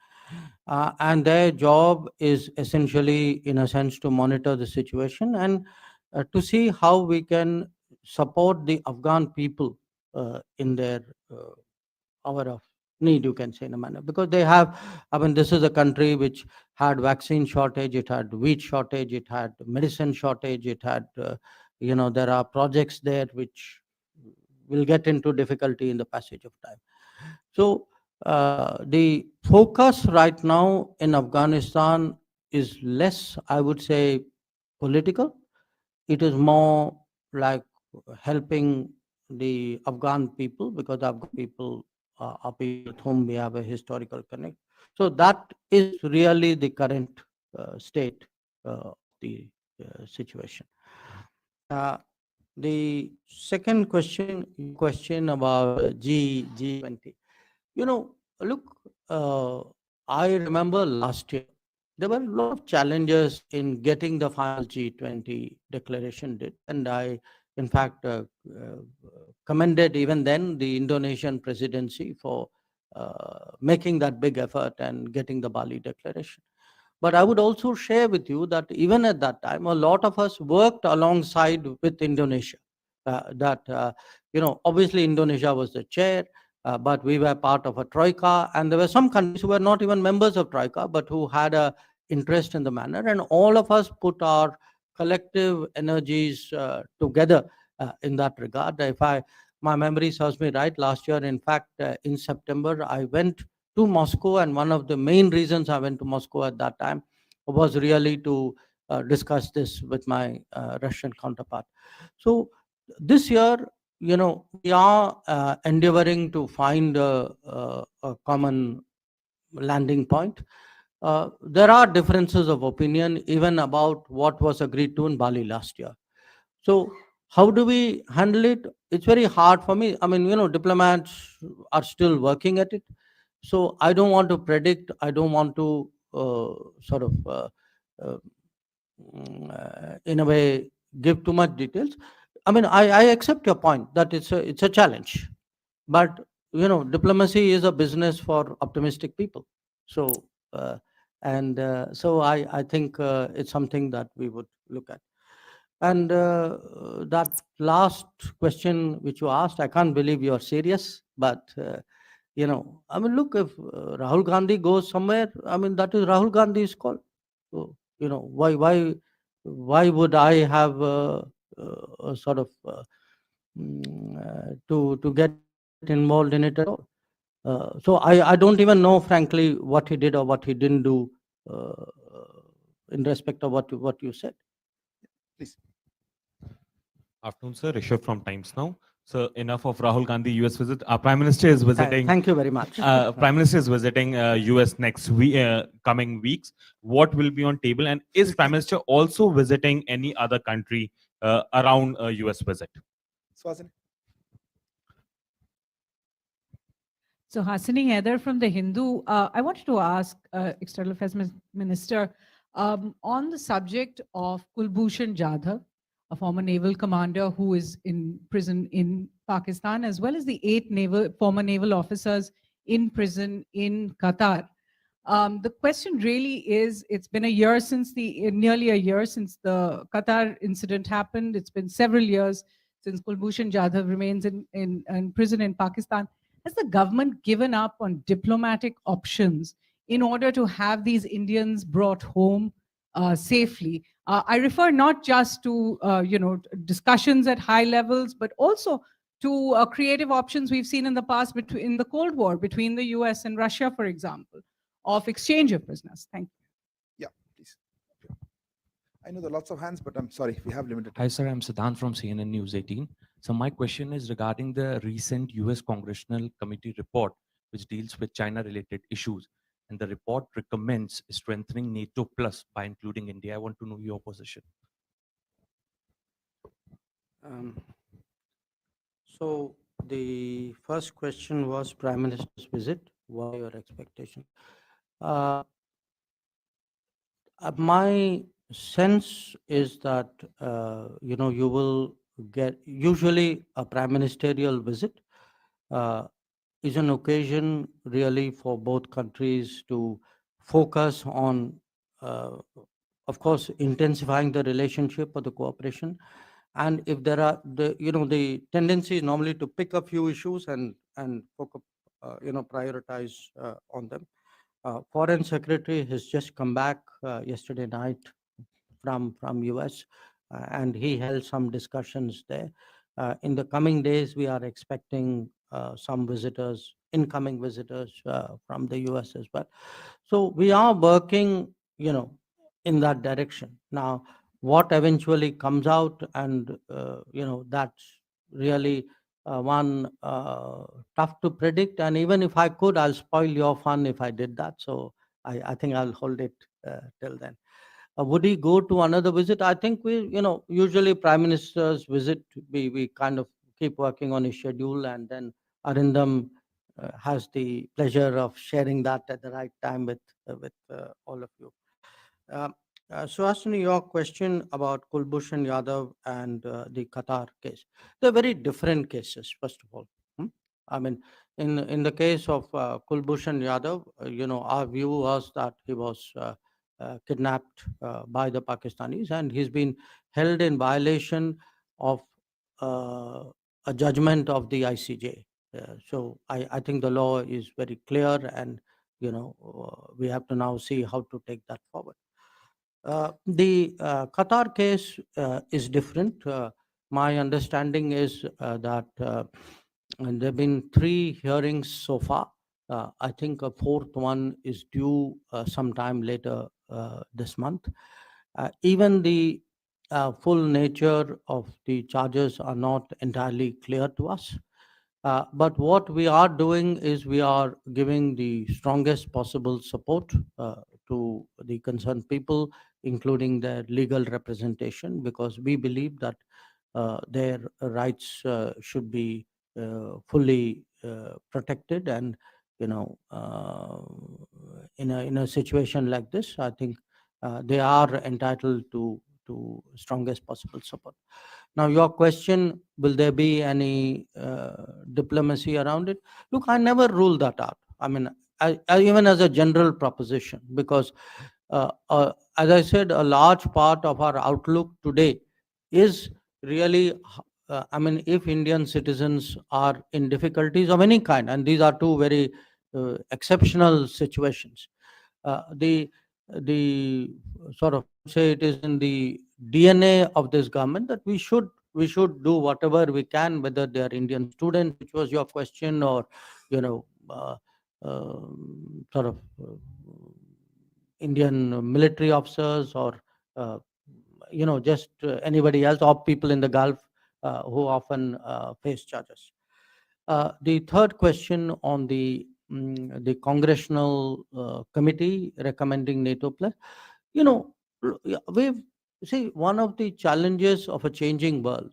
And their job is essentially, in a sense, to monitor the situation and to see how we can support the Afghan people in their hour of need, you can say, in a manner. Because they have, this is a country which had vaccine shortage, it had wheat shortage, it had medicine shortage, it had, there are projects there which will get into difficulty in the passage of time. So the focus right now in Afghanistan is less, I would say, political. It is more like helping the Afghan people, because the Afghan people are people with whom we have a historical connect. So that is really the current state of the situation. The second question about G20. Look, I remember last year, there were a lot of challenges in getting the final G20 declaration did. And I, in fact, commended even then the Indonesian presidency for making that big effort and getting the Bali declaration. But I would also share with you that even at that time, a lot of us worked alongside with Indonesia. Obviously Indonesia was the chair, but we were part of a troika, and there were some countries who were not even members of troika, but who had a interest in the manner, and all of us put our collective energies together in that regard. My memory serves me right, last year, in fact, in September, I went to Moscow, and one of the main reasons I went to Moscow at that time was really to discuss this with my Russian counterpart. So this year, we are endeavoring to find a common landing point. There are differences of opinion even about what was agreed to in Bali last year. So how do we handle it? It's very hard for me. Diplomats are still working at it. So I don't want to predict. I don't want to in a way, give too much details. I accept your point that it's a challenge, but diplomacy is a business for optimistic people. So And so I think it's something that we would look at. And that last question which you asked, I can't believe you're serious, but I mean, look, if Rahul Gandhi goes somewhere, I mean, that is Rahul Gandhi's call. So, why would I have a sort of to get involved in it at all? So I don't even know, frankly, what he did or what he didn't do uh, in respect of what you said. Please. Afternoon, sir. Rishabh from Times Now. So enough of Rahul Gandhi US visit. Our Prime Minister is visiting. Thank you very much. Prime Minister is visiting US next week, coming weeks. What will be on table, and is Prime Minister also visiting any other country around a US visit? Swasini. So Hasini Heather from The Hindu. I wanted to ask External Affairs Minister on the subject of Kulbhushan Jadhav, a former naval commander who is in prison in Pakistan, as well as the 8 former naval officers in prison in Qatar. The question really is, it's been nearly a year since the Qatar incident happened. It's been several years since Kulbhushan Jadhav remains in prison in Pakistan. Has the government given up on diplomatic options in order to have these Indians brought home safely? I refer not just to discussions at high levels, but also to creative options we've seen in the past in the Cold War between the US and Russia, for example, of exchange of prisoners. Thank you. Yeah, please. I know there are lots of hands, but I'm sorry, we have limited time. Hi, sir. I'm Siddhant from CNN News 18. So my question is regarding the recent US Congressional Committee report, which deals with China-related issues. And the report recommends strengthening NATO plus by including India. I want to know your position. So the first question was Prime Minister's visit. What are your expectations? My sense is that you will get, usually a prime ministerial visit is an occasion really for both countries to focus on, of course, intensifying the relationship or the cooperation. And if there are the tendency is normally to pick a few issues and focus, prioritize on them. Foreign Secretary has just come back yesterday night from US, and he held some discussions there. In the coming days, we are expecting some visitors, incoming visitors from the US as well. So we are working, in that direction. Now, what eventually comes out, and that's really one tough to predict. And even if I could, I'll spoil your fun if I did that. So I think I'll hold it till then. Would he go to another visit? I think usually prime ministers visit, we kind of keep working on his schedule, and then Arindam has the pleasure of sharing that at the right time with all of you. Suhasini, your question about Kulbhushan Yadav and the Qatar case. They're very different cases, first of all. I mean, in the case of Kulbhushan Yadav, our view was that he was kidnapped by the Pakistanis, and he's been held in violation of a judgment of the ICJ. So I think the law is very clear, and we have to now see how to take that forward. The Qatar case is different. My understanding is that and there have been 3 hearings so far. I think a 4th one is due sometime later this month. Even the full nature of the charges are not entirely clear to us. But what we are doing is we are giving the strongest possible support to the concerned people, including their legal representation, because we believe that their rights should be fully protected. And in a situation like this, I think they are entitled to strongest possible support. Now, your question, will there be any diplomacy around it? Look, I never rule that out. I mean, even as a general proposition, because as I said, a large part of our outlook today is really, I mean, if Indian citizens are in difficulties of any kind, and these are two very exceptional situations, the sort of say it is in the DNA of this government that we should do whatever we can, whether they are Indian students, which was your question, or you know, sort of Indian military officers, or you know, just anybody else, or people in the Gulf who often face charges. The third question on the congressional committee recommending NATO plus, you know, we've see, one of the challenges of a changing world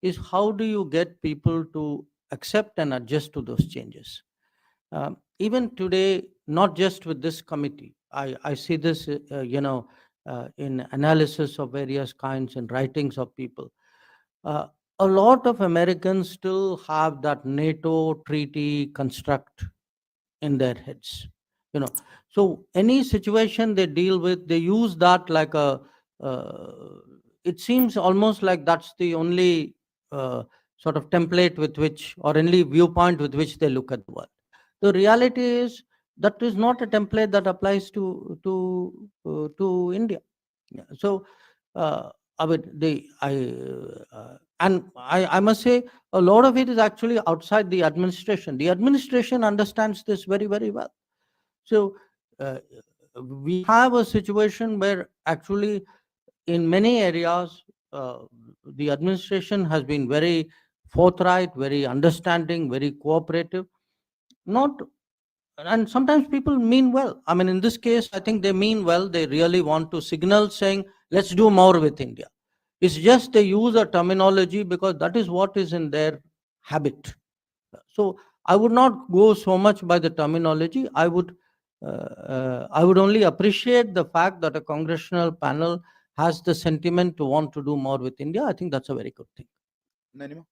is how do you get people to accept and adjust to those changes. Even today, not just with this committee, I see this, you know, in analysis of various kinds and writings of people. A lot of Americans still have that NATO treaty construct in their heads, you know. So any situation they deal with, they use that like a, it seems almost like that's the only sort of template with which, or only viewpoint with which they look at the world. The reality is that is not a template that applies to India. Yeah. So I mean, I must say a lot of it is actually outside the administration. The administration understands this very, very well. So we have a situation where actually in many areas the administration has been very forthright, very understanding, very cooperative. Not, and sometimes people mean well. I mean, in this case, I think they mean well. They really want to signal saying, let's do more with India. It's just they use a terminology because that is what is in their habit. So I would not go so much by the terminology. I would only appreciate the fact that a congressional panel has the sentiment to want to do more with India. I think that's a very good thing. Nanima?